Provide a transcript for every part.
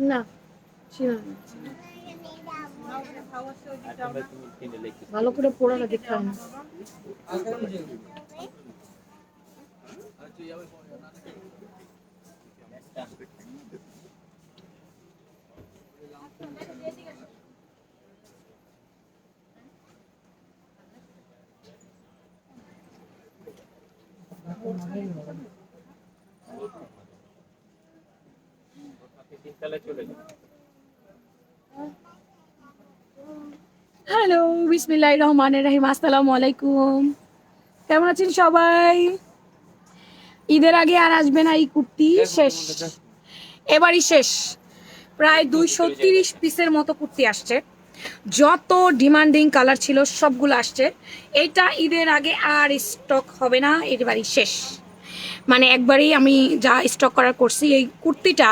না ছিল না। ভালো করে পড়াটা দেখতে হয় না। হ্যালো, বিসমিল্লাহির রহমানির রহিম। আসসালামু আলাইকুম। কেমন আছেন সবাই? ঈদের আগে আর আসবে না। এই কুর্তি শেষ, এবারই শেষ। প্রায় 230 পিসের মতো কুর্তি আসছে। যত ডিমান্ডিং কালার ছিল সবগুলো আসছে। এইটা ঈদের আগে আর স্টক হবে না, এবারই শেষ। মানে একবারই আমি যা স্টক করার করছি। এই কুর্তিটা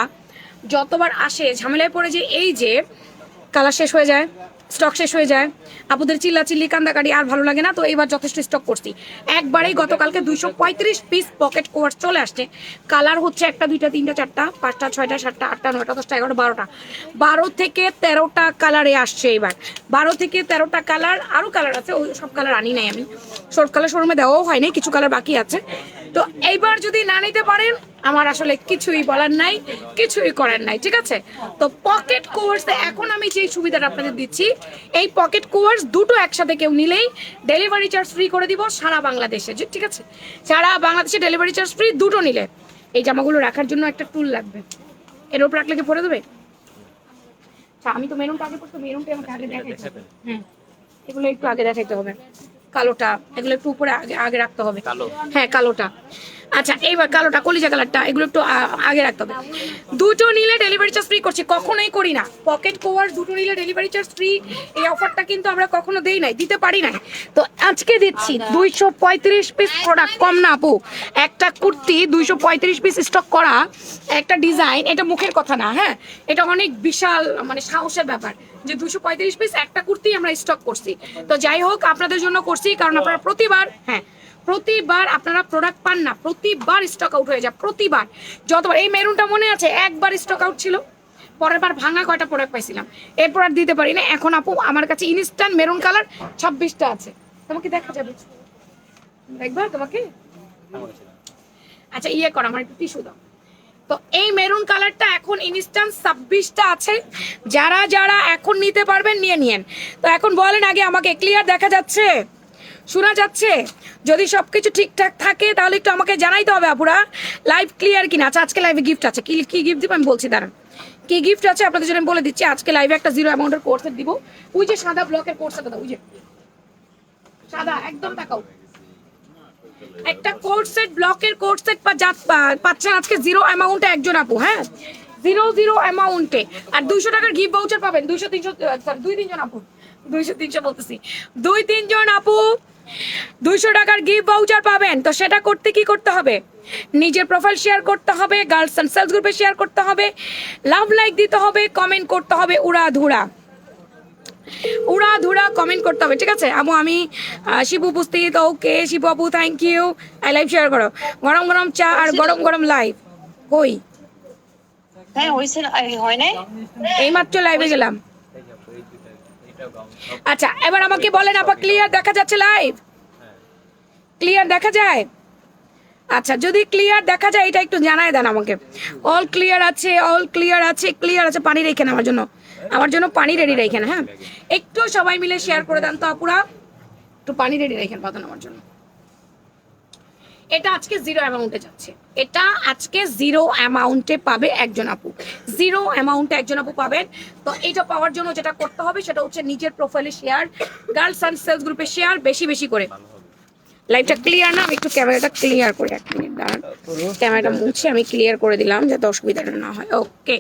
যতবার আসে ঝামেলায় পড়ে, যে এই যে কালার শেষ হয়ে যায়, স্টক শেষ হয়ে যায়, আপুদের চিল্লাচিল্লি কান্দাকাটি আর ভালো লাগে না। তো এবার যথেষ্ট স্টক করছি। একবারেই গতকালকে 235 পিস পকেট কভার চলে আসছে। কালার হচ্ছে 1, 2, 3, 4, 5, 6, 7, 8, 9, 10, 11, 12টা, 12 থেকে 13টা কালারে আসছে এবার। 12 থেকে 13টা কালার, আরও কালার আছে, ওই সব কালার আনি নাই আমি। শর্ট কালার শোরুমে দেওয়াও হয়নি, কিছু কালার বাকি আছে। তো এইবার যদি না নিতে পারেন, আমার আসলে কিছুই বলার নাই, কিছুই করার নাই, ঠিক আছে? তো পকেট কোর্সে এখন আমি যে সুবিধাটা আপনাদের দিচ্ছি, এই পকেট কোর্স দুটো একসাথে কেউ নিলেই ডেলিভারি চার্জ ফ্রি করে দিব সারা বাংলাদেশে, ঠিক আছে? সারা বাংলাদেশে ডেলিভারি চার্জ ফ্রি দুটো নিলে। এই জামাগুলো রাখার জন্য একটা টুল লাগবে, এর উপর রাখলে কি পরে দেবে? আচ্ছা, আমি তো মেরুনটা আগে পড়তো, মেরুনটা আমাকে আগে দেখাইতে হবে। হ্যাঁ, এগুলো একটু আগে দেখাইতে হবে। কালোটা এগুলো একটু উপরে আগে আগে রাখতে হবে। হ্যাঁ, কালোটা। আচ্ছা, এইবার কালোটা, কলিজা কালারটা, এগুলো একটু আগে রাখতে হবে। দুটো নিলে ডেলিভারি চার্জ ফ্রি করছি, কখনোই করি না। পকেট কভার দুটো নিলে ডেলিভারি চার্জ ফ্রি, এই অফারটা কিন্তু আমরা কখনো দেই নাই, দিতে পারি নাই। তো আজকে দিচ্ছি। 235 পিস প্রোডাক্ট, কম না আপু। একটা কুর্তি 235 পিস স্টক করা, একটা ডিজাইন, এটা মুখের কথা না। হ্যাঁ, এটা অনেক বিশাল মানে সাহসের ব্যাপার যে 235 পিস একটা কুর্তি আমরা স্টক করছি। তো যাই হোক, আপনাদের জন্য করছি, কারণ আপনারা প্রতিবার আপনারা প্রোডাক্ট পান না, প্রতিবার স্টক আউট হয়ে যায়, প্রতিবার। যতবার এই মেরুনটা মনে আছে, একবার স্টক আউট ছিল, পরের বার ভাঙা কয়টা প্রোডাক্ট পাইছিলাম, এরপর আর দিতে পারি না। এখন আপু আমার কাছে ইনস্ট্যান্ট মেরুন কালার 26টা আছে, তোমাকে দেখা যাবে, দেখবা তোমাকে। আচ্ছা, ইয়ে করো, আমার একটু টিস্যু দাও। তো এই মেরুন কালারটা এখন ইনস্ট্যান্ট 26টা আছে। যারা যারা এখন নিতে পারবেন নিয়ে নিয়েন। তো এখন বলেন আগে আমাকে, ক্লিয়ার দেখা যাচ্ছে, শোনা যাচ্ছে? যদি সবকিছু ঠিকঠাক থাকে তাহলে একটু আমাকে জানাইতে হবে আপুরা, লাইভ ক্লিয়ার কিনা। আচ্ছা, আজকে লাইভে গিফট আছে। কি কি গিফট দিব আমি বলছি, দাঁড়ান। কি গিফট আছে আপনাদের জন্য আমি বলে দিচ্ছি। আজকে লাইভে একটা 0 অ্যামাউন্টের কোর্স সেট দিব। ওই যে সাদা ব্লকের কোর্স সেট দাও, ওই যে সাদা একদম তাকাও, একটা কোর্স সেট, ব্লকের কোর্স সেট পাচ্ছেন আজকে 0 অ্যামাউন্টে একজন আপু। হ্যাঁ, 0 অ্যামাউন্টে। আর 200 টাকার গিফট ভাউচার পাবেন। 200 300 সরি 2-3 জন আপু, 200 300 বলতেছি, 2-3 জন আপু 200 টাকার গিফট ভাউচার পাবেন। তো সেটা করতে কি করতে হবে? নিজের প্রোফাইল শেয়ার করতে হবে, গার্লস অ্যান্ড সেলস গ্রুপে শেয়ার করতে হবে, লাভ লাইক দিতে হবে, কমেন্ট করতে হবে, উড়াধুরা কমেন্ট করতে হবে, ঠিক আছে? আমু আমি শিবু উপস্থিত, ওকে শিবু আপু, থ্যাংক ইউ। আই লাইভ শেয়ার করো, গরম গরম চা আর গরম গরম লাইভ। কই? হ্যাঁ হইছে, হয় নাই, এইমাত্র লাইভে গেলাম। আচ্ছা, এবার আমাকে বলেন আপা, ক্লিয়ার দেখা যাচ্ছে? লাইভ ক্লিয়ার দেখা যায়? আচ্ছা, যদি ক্লিয়ার দেখা যায় এটা একটু জানায় দেন আমাকে। অল ক্লিয়ার আছে, অল ক্লিয়ার আছে, ক্লিয়ার আছে। পানি রেখে আমার জন্য পানি রেডি রেখেন। হ্যাঁ, একটু সবাই মিলে শেয়ার করে দেন তো আপুরা, একটু পানি রেডি রেখেন পাতেন আমার জন্য। এটা আজকে 0 অ্যামাউন্টে যাচ্ছে, এটা আজকে 0 অ্যামাউন্টে পাবে একজন আপু, 0 অ্যামাউন্টে একজন আপু পাবেন। তো এটা পাওয়ার জন্য যেটা করতে হবে সেটা হচ্ছে নিজের প্রোফাইলে শেয়ার, গার্লস অ্যান্ড সেলস গ্রুপে শেয়ার, বেশি বেশি করে। লাইভটা ক্লিয়ার না? আমি একটু ক্যামেরাটা ক্লিয়ার করে, 1 মিনিট দাঁড়ান, ক্যামেরাটা মুছে আমি ক্লিয়ার করে দিলাম যাতে অসুবিধাটা না হয়। ওকে,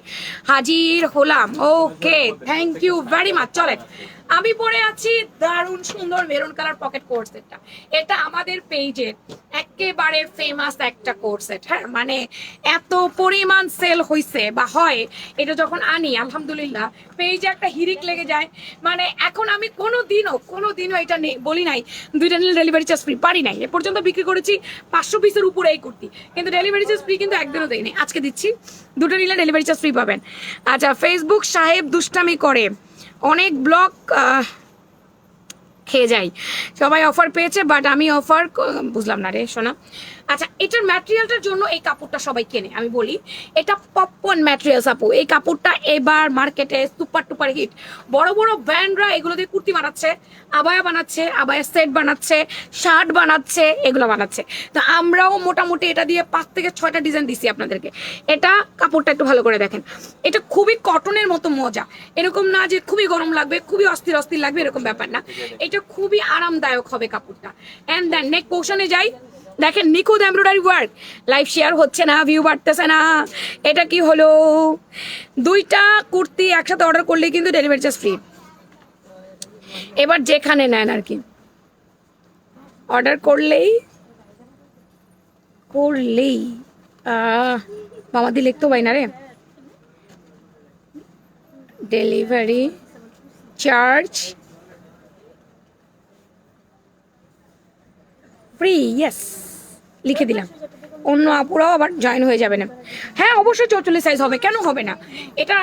হাজির হলাম। ওকে, থ্যাংক ইউ ভেরি মাচ। চলেন আমি পরে আছি দারুণ সুন্দর মেরুন কালার পকেট কোট সেটটা। এটা আমাদের পেজের একেবারে ফেমাস একটা কোট সেট। হ্যাঁ, মানে এত পরিমাণ সেল হইছে বা হয়, এটা যখন আনি আলহামদুলিল্লাহ পেজে একটা হিরিক লেগে যায়। মানে এখন আমি কোনোদিনও এটা বলি নাই 2টা নিলে ডেলিভারি চার্জ ফ্রি, পারি নাই। এ পর্যন্ত বিক্রি করেছি 500 পিসের উপরে এই কুর্তি, কিন্তু ডেলিভারি চার্জ ফ্রি কিন্তু একদিনও দেয়নি। আজকে দিচ্ছি, 2টা নিলে ডেলিভারি চার্জ ফ্রি পাবেন। আচ্ছা, ফেসবুক সাহেব দুষ্টামি করে, অনেক ব্লগ খেয়ে যাই। সবাই অফার পেয়েছে, বাট আমি অফার বুঝলাম না রে সোনা। আচ্ছা, এটার ম্যাটেরিয়ালটার জন্য এই কাপড়টা সবাই কেনে, আমি বলি এটা পপকর্ন ম্যাটেরিয়ালস আপু। এই কাপড়টা এবার মার্কেটে সুপার টুপার হিট। বড় বড় ব্র্যান্ডরা এগুলো দিয়ে কুর্তি বানাচ্ছে, আবায়া বানাচ্ছে, আবায়া সেট বানাচ্ছে, শার্ট বানাচ্ছে, এগুলো বানাচ্ছে। তো আমরাও মোটামুটি এটা দিয়ে 5 থেকে 6টা ডিজাইন দিছি আপনাদেরকে। এটা কাপড়টা একটু ভালো করে দেখেন, এটা খুবই কটনের মতো মজা। এরকম না যে খুবই গরম লাগবে, খুবই অস্থির অস্থির লাগবে, এরকম ব্যাপার না। এটা খুবই আরামদায়ক হবে কাপড়টা। এন্ড দেন নেক পোর্শনে যাই, দেখেন নিখুঁত এমব্রয়ডারি ওয়ার্ক। লাইভ শেয়ার হচ্ছে না, ভিউ বাড়তেছে না, এটা কি হলো? 2টা কুর্তি একসাথে অর্ডার করলে কিন্তু ডেলিভারি চার্জ ফ্রি। এবার যেখানে নেন আর কি, অর্ডার করলেই মামাদি লিখতো ভাই না রে, ডেলিভারি চার্জ ফ্রি, ইয়েস লিখে দিলাম। অন্য আপুরাও আবার জয়েন হয়ে যাবে না। হ্যাঁ অবশ্যই 44 সাইজ হবে, কেন হবে না? এটা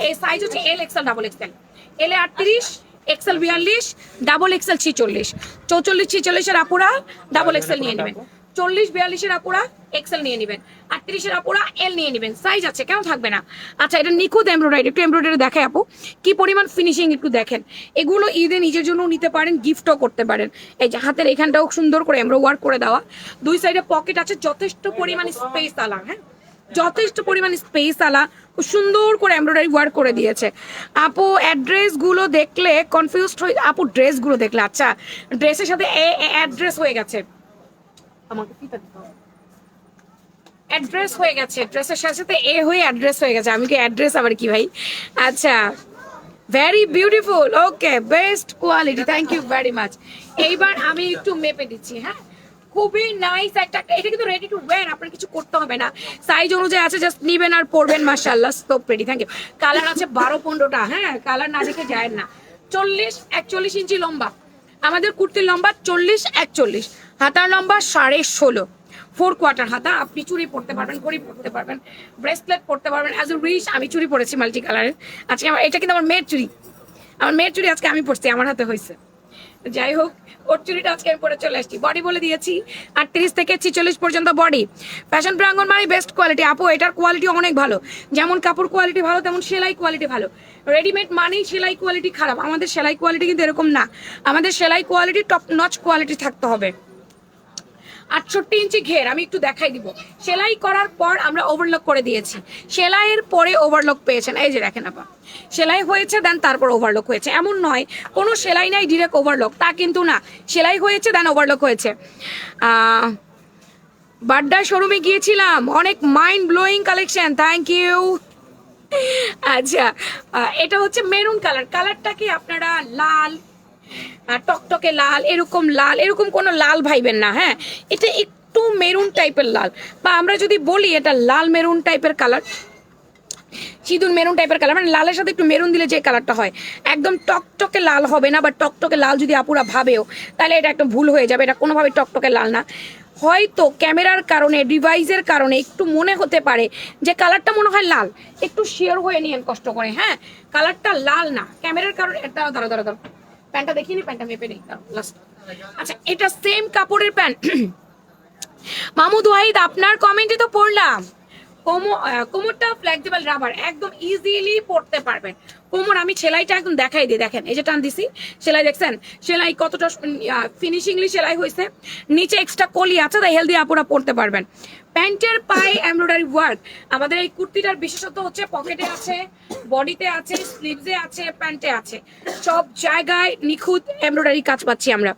এই সাইজ হচ্ছে এল এক্সেল ডাবল এক্সেল। এল এ 38, এক্সেল 42, ডাবল এক্সেল 46। 44 46-এর আপুরা ডাবল এক্সেল নিয়ে নেবেন, 40 42-এর আপুরা এক্সেল নিয়ে নেবেন, 38-এর আপুরা এল নিয়ে নেবেন। সাইজ আছে, কেন থাকবে না? আচ্ছা, এটা নিখুঁত এমব্রয়ডারি, একটু এমব্রয়ডারি দেখায় আপু, কি পরিমাণ ফিনিশিং একটু দেখেন। এগুলো ঈদে নিজের জন্য নিতে পারেন, গিফটও করতে পারেন। এই যে হাতের এখানটাও সুন্দর করে এমব্রয়ডারি ওয়ার্ক করে দেওয়া, 2 সাইডে পকেট আছে, যথেষ্ট পরিমাণ স্পেস আলা। হ্যাঁ, যথেষ্ট পরিমাণ স্পেস আলা, খুব সুন্দর করে এমব্রয়ডারি ওয়ার্ক করে দিয়েছে। আপু অ্যাড্রেস গুলো দেখলে কনফিউজড হয়ে, আপু ড্রেস গুলো দেখলে, আচ্ছা ড্রেসের সাথে অ্যাড্রেস হয়ে গেছে, আমাকে ফিতা দিতে হবে। অ্যাড্রেস হয়ে গেছে, ড্রেসের সাথে সাথে এ হয়ে অ্যাড্রেস হয়ে গেছে। আমি কি অ্যাড্রেস আবার কি ভাই? আচ্ছা, very beautiful, okay, best quality, thank you very much. এইবার আমি একটু মেপে দিচ্ছি। হ্যাঁ, খুবই নাইস একটা, এটা কিন্তু রেডি টু ওয়্যার, আপনার কিছু করতে হবে না। সাইজ অনুযায়ী আছে, জাস্ট নিবেন আর পরবেন, মাশাআল্লাহ, stop ready. Thank you. Colour আছে 12-15টা। হ্যাঁ, কালার না দেখে যায় না। 40-41 ইঞ্চি লম্বা, আমাদের কুর্তির লম্বা 40-41, হাতার লম্বা 16.5, 4 কোয়ার্টার হাতা। আপনি চুড়ি পরতে পারবেন, ঘড়ি পরতে পারবেন, ব্রেসলেট পরতে পারবেন অ্যাজ এ রিচ। আমি চুড়ি পরেছি মাল্টি কালারের আজকে, এটা কিন্তু আমার মেয়ের চুড়ি, আমার মেয়ের চুড়ি আজকে আমি পরছি, আমার হাতে হয়েছে। যাই হোক, ওর চুড়িটা আজকে আমি পরে চলে আসছি। বডি বলে দিয়েছি 38 থেকে 46 পর্যন্ত বডি। ফ্যাশন প্রাঙ্গণ মানে বেস্ট কোয়ালিটি আপু, এটার কোয়ালিটি অনেক ভালো। যেমন কাপড় কোয়ালিটি ভালো, তেমন সেলাই কোয়ালিটি ভালো। রেডিমেড মানেই সেলাই কোয়ালিটি খারাপ, আমাদের সেলাই কোয়ালিটি কিন্তু এরকম না। আমাদের সেলাই কোয়ালিটি টপ নচ কোয়ালিটি থাকতে হবে। 68 ইঞ্চি ঘের, আমি একটু দেখাই দিব। সেলাই করার পর আমরা ওভারলক করে দিয়েছি, সেলাইয়ের পরে ওভারলক পেয়েছেন। এই যে দেখেন আপা, সেলাই হয়েছে দেন তারপর ওভারলক হয়েছে, এমন নয় কোনো সেলাই নাই ডিরেক্ট ওভারলক, তা কিন্তু না। সেলাই হয়েছে দেন ওভারলক হয়েছে। বাড্ডা শোরুমে গিয়েছিলাম, অনেক mind blowing collection, thank you. আচ্ছা, এটা হচ্ছে মেরুন কালার। কালারটা কি আপনারা লাল, টকটকে লাল, এরকম কোনো লাল ভাইবেন না। হ্যাঁ, এটা একটু মেরুন টাইপের লাল, বা আমরা যদি বলি এটা লাল মেরুন টাইপের কালার, সিঁদুর মেরুন টাইপের কালার, মানে লালের সাথে একটু মেরুন দিলে যে কালারটা হয়। একদম টকটকে লাল হবে না, বা টকটকে লাল যদি আপুরা ভাবেও তাহলে এটা একটা ভুল হয়ে যাবে। এটা কোনোভাবে টকটকে লাল না। হয়তো ক্যামেরার কারণে, ডিভাইসের কারণে একটু মনে হতে পারে যে কালারটা মনে হয় লাল, একটু শেয়ার হয়ে নিয়েন কষ্ট করে। হ্যাঁ, কালারটা লাল না, ক্যামেরার কারণে। এটা ধরো প্যান্টটা দেখিনি, প্যান্টটা মেপে নেই লাস্ট। আচ্ছা, এটা সেম কাপড়ের প্যান্ট। মাহমুদ ওয়াহিদ, আপনার কমেন্টে তো পড়লাম। কোমরটা ফ্লেক্সিবল রাবার, একদম ইজিলি পরতে পারবেন। কোমর আমি সেলাইটা একদম দেখাই দিই, দেখেন এই যে টান দিছি, সেলাই দেখছেন, সেলাই কতটা ফিনিশিংলি সেলাই হয়েছে। নিচে এক্সট্রা কলি আছে, তাই হেলদি আপুরা পরতে পারবেন। প্যান্টের পায়ে এমব্রয়ডারি ওয়ার্ক। আমাদের এই কুর্তিটার বিশেষত্ব হচ্ছে পকেটে আছে, বডিতে আছে, স্লিভসে আছে, প্যান্টে আছে, সব জায়গায় নিখুঁত এমব্রয়ডারি কাজ পাচ্ছি আমরা।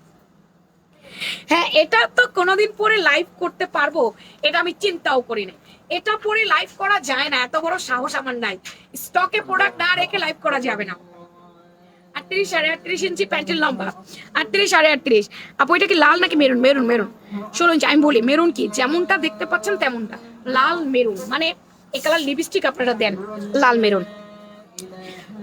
হ্যাঁ, এটা তো কোনোদিন পরে লাইভ করতে পারবো এটা আমি চিন্তাও করি না। এটা পরে লাইভ করা যায় না, এত বড় সাহস আমার নাই। স্টকে প্রোডাক্ট না রেখে লাইভ করা যাবে না। 38 38.5 ইঞ্চি প্যান্টের লম্বা, 38 38.5। আপু এটা কি লাল নাকি মেরুন? মেরুন মেরুন 16 ইঞ্চি। আমি বলি মেরুন কি, যেমনটা দেখতে পাচ্ছেন তেমনটা, লাল মেরুন, মানে এই কালার লিপস্টিক আপনারা দেন লাল মেরুন।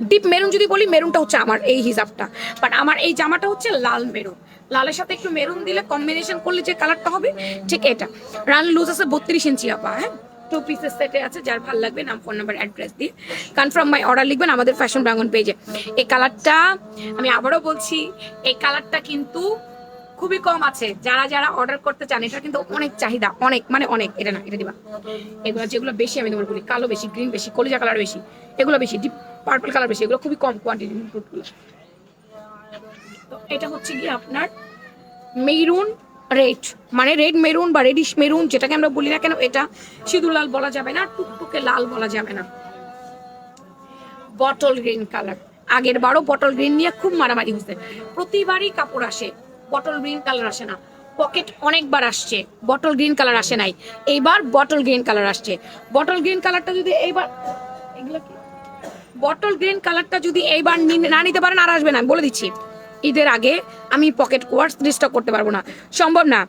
ডিপ মেরুন যদি বলি, মেরুনটা হচ্ছে আমার এই হিসাবটা, বাট আমার এই জামাটা হচ্ছে লাল মেরুন। লালের সাথে একটু মেরুন দিলে কম্বিনেশন করলে যে কালারটা হবে ঠিক এটা। রান লুজ আছে 32 ইঞ্চি আপা, হ্যাঁ 2 পিসের সেটে আছে। যার ভালো লাগবে নাম, ফোন নাম্বার, অ্যাড্রেস দিয়ে কনফার্ম মাই অর্ডার লিখবেন আমাদের ফ্যাশন প্রাঙ্গন পেজে। এই কালারটা আমি আবারও বলছি, এই কালারটা কিন্তু খুবই কম আছে। যারা যারা অর্ডার করতে চান, এটা কিন্তু অনেক চাহিদা, অনেক মানে অনেক। এটা না, এটা দিবা। এগুলো যেগুলো বেশি আমি তোমার বলি, কালো বেশি, গ্রিন বেশি, কলিজা কালার বেশি, এগুলো বেশি, ডিপ পার্পল কালার বেশি, এগুলো খুবই কম কোয়ান্টিটি ফ্রুটগুলো। তো এটা হচ্ছে কি আপনার মেরুন রেড, মানে রেড মেরুন বা রেডিশ মেরুন যেটাকে আমরা বলি না কেন, এটা সিঁদুর লাল বলা যাবে না, টুকটুকে লাল বলা যাবে না। বটল গ্রিন কালার, আগের বারও বটল গ্রিন নিয়ে খুব মারামারি হয়েছে। প্রতিবারই কাপড় আসে, বটল গ্রিন কালার আসে না। পকেট অনেকবার আসছে, বটল গ্রিন কালার আসে নাই, এইবার বটল গ্রিন কালার আসছে। বটল গ্রিন কালারটা যদি এইবার, এগুলো কি বটল গ্রিন কালারটা যদি এইবার না নিতে পারেন আর আসবে না, আমি বলে দিচ্ছি। ঈদের আগে আমি পকেট কোয়ার্স রিস্টক করতে পারবো না, সম্ভব না।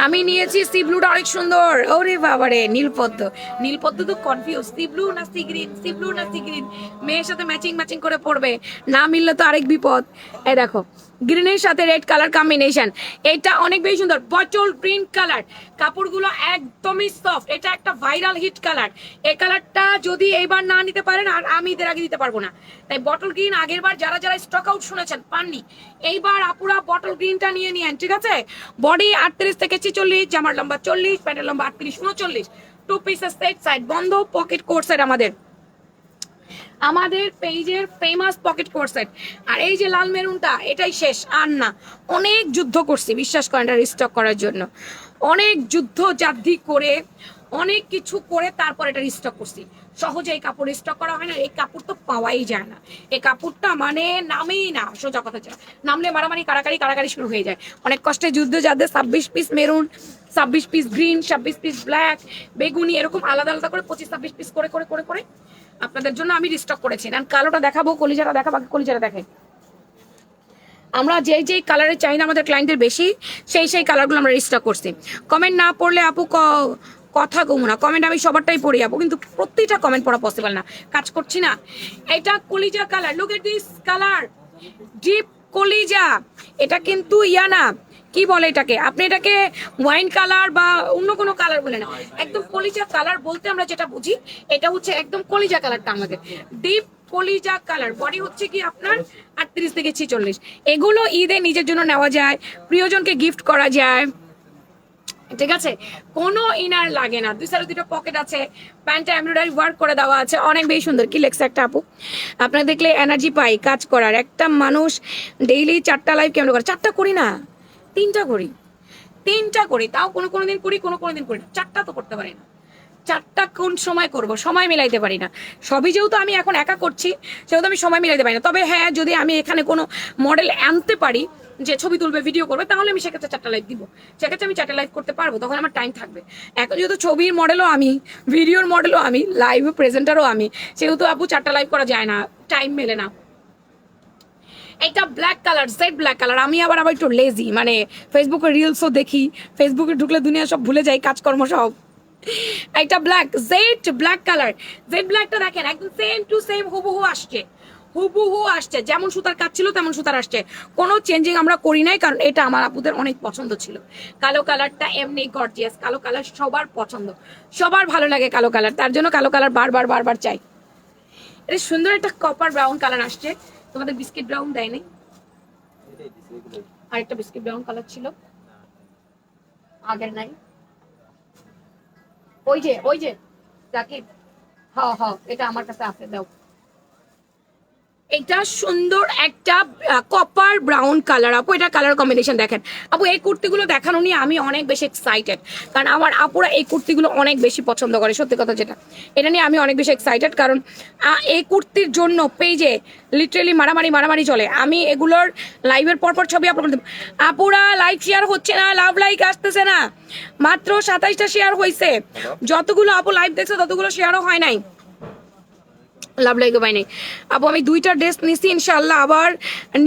আমি নিয়েছি সি ব্লুটা, অনেক সুন্দর। ওরে বাবারে, নীলপদ্ম, নীলপদ্ম তো কনফিউজ, সি ব্লু না সি গ্রিন, সি ব্লু না সি গ্রিন। মেয়ের সাথে ম্যাচিং ম্যাচিং করে পড়বে, না মিললে তো আরেক বিপদ। এই দেখো গ্রিনের সাথে রেড কালার কম্বিনেশন, এটা অনেক বেশি সুন্দর। বটল গ্রিন কালার, কাপড়গুলো একদমই সফট, এটা একটা ভাইরাল হিট কালার। এই কালারটা যদি এইবার না নিতে পারেন আর আমি ঈদের আগে দিতে পারবো না। তাই বটল গ্রিন আগের বার যারা যারা স্টক আউট শুনেছেন পাননি, এইবার আপুরা বটল গ্রিনটা নিয়ে নিয়েন, ঠিক আছে? বডি 38 থেকে 46, জামার লম্বা 40, প্যান্টের লম্বা 38 39, 2 পিসের সেট, সাইড বন্ধ, পকেট কোট সেট আমাদের পেজের ফেমাস পকেট কোট সেট। আর এই যে লাল মেরুনটা, এটাই শেষ, আর না। অনেক যুদ্ধ করছি বিশ্বাস করেন এটা রিস্টক করার জন্য, অনেক যুদ্ধ জাদ্ধি করে, অনেক কিছু করে তারপর এটা রিস্টক করছি। সহজে এই কাপড় রিস্টক করা হয় না, এই কাপড় তো পাওয়াই যায় না। এই কাপড়টা মানে নামেই না, সোজা কথা যা, নামলে মারামারি কারাকারি শুরু হয়ে যায়। অনেক কষ্টে যুদ্ধ যাদের 26 piece maroon, 26 piece green, 26 piece black, বেগুনি, এরকম আলাদা আলাদা করে 25-26 পিস করে করে করে করে আপনাদের জন্য আমি রিস্টক করেছি। না কালোটা দেখাবো, কলিজাটা দেখাবো, কলিজাটা দেখে। আমরা যেই যেই কালারের চাহিদা আমাদের ক্লায়েন্টের বেশি, সেই সেই কালারগুলো আমরা রিস্টক করছি। কমেন্ট না পড়লে আপু কথা কমু না, কমেন্ট আমি সবারটাই পড়ি আপু, কিন্তু প্রত্যেকটা কমেন্ট পড়া পসিবল না, কাজ করছি না। এটা কলিজা colour, look at this colour, deep কলিজা। এটা কিন্তু ইয়া না, কি বলে এটাকে, আপনি এটাকে ওয়াইন কালার বা অন্য কোনো কালার বলে না, একদম কলিজা কালার বলতে আমরা যেটা বুঝি, এটা হচ্ছে একদম কলিজা কালারটা আমাদের, ডিপ কলিজা কালার। বডি হচ্ছে কি আপনার 38 থেকে 46। এগুলো ঈদে নিজের জন্য নেওয়া যায়, প্রিয়জনকে গিফট করা যায়, ঠিক আছে? কোনো ইনার লাগে না, 2 সাইডে 2টা পকেট আছে, প্যান্টটা এমব্রয়ডারি ওয়ার্ক করে দেওয়া আছে, অনেক বেশি সুন্দর। কি লেখছে একটা আপু, আপনারা দেখলে এনার্জি পাই কাজ করার। একটা মানুষ ডেইলি 4টা লাইভ কেমন করে? 4টা করি না, 3টা করি, 3টা করি, তাও কোনো দিন করি, কোনো দিন করি না। 4টা তো করতে পারি না, 4টা কোন সময় করব, সময় মিলাইতে পারি না। সবই যেহেতু আমি এখন একা করছি, সেহেতু আমি সময় মিলাইতে পারি না। তবে হ্যাঁ, যদি আমি এখানে কোনো মডেল আনতে পারি যে ছবি তুলবে, ভিডিও করবে, তাহলে আমি সেক্ষেত্রে 4টা লাইভ দিব, সেক্ষেত্রে আমি 4টা লাইভ করতে পারবো, তখন আমার টাইম থাকবে। এখন যেহেতু ছবির মডেলও আমি, ভিডিওর মডেলও আমি, লাইভ প্রেজেন্টারও আমি, সেহেতু আপু 4টা লাইভ করা যায় না, টাইম মেলে না। এটা black colour, jet black colour. আমি আবার একটু লেজি, মানে ফেসবুকে রিলসও দেখি, ফেসবুকে ঢুকলে দুনিয়া সব ভুলে যাই, কাজকর্ম সব। একটা black, jet black colour, Z ব্ল্যাকটা দেখেন একদম সেম টু সেম হুবহু আসছে, হুবহু আসছে, যেমন সুতার কাজ ছিল তেমন সুতার আসছে, কোনো চেঞ্জিং আমরা করি নাই, কারণ এটা আমার আপুদের অনেক পছন্দ ছিল। কালো কালারটা এমনি গর্জিয়াস, কালো কালার সবার পছন্দ, সবার ভালো লাগে কালো কালার, তার জন্য কালো কালার বারবার চাই। এটা সুন্দর একটা কপার ব্রাউন কালার আসছে, তোমাদের বিস্কিট ব্রাউন দেয় নাই, আরেকটা বিস্কিট ব্রাউন কালার ছিল আগের, নাই ওই যে জাকিব, হ্যাঁ এটা আমার কাছে আছে, দাও। এটা সুন্দর একটা কপার ব্রাউন কালার আপু, এটা কালার কম্বিনেশন দেখেন আপু। এই কুর্তিগুলো দেখানো নিয়ে আমি অনেক বেশি এক্সাইটেড, কারণ আমার আপুরা এই কুর্তিগুলো অনেক বেশি পছন্দ করে, সত্যি কথা যেটা, এটা নিয়ে আমি অনেক বেশি এক্সাইটেড, কারণ এই কুর্তির জন্য পেজে লিটারেলি মারামারি চলে। আমি এগুলোর লাইভের পরপর ছবি আপলোড করতে, আপুরা লাইক শেয়ার হচ্ছে না, লাভ লাইক আসতেছে না, মাত্র 27টা শেয়ার হয়েছে, যতগুলো আপু লাইভ দেখছে ততগুলো শেয়ারও হয় নাই। লাভ লাইক বাই নাই আপু, আমি 2টা ড্রেস নিছি, ইনশাল্লাহ আবার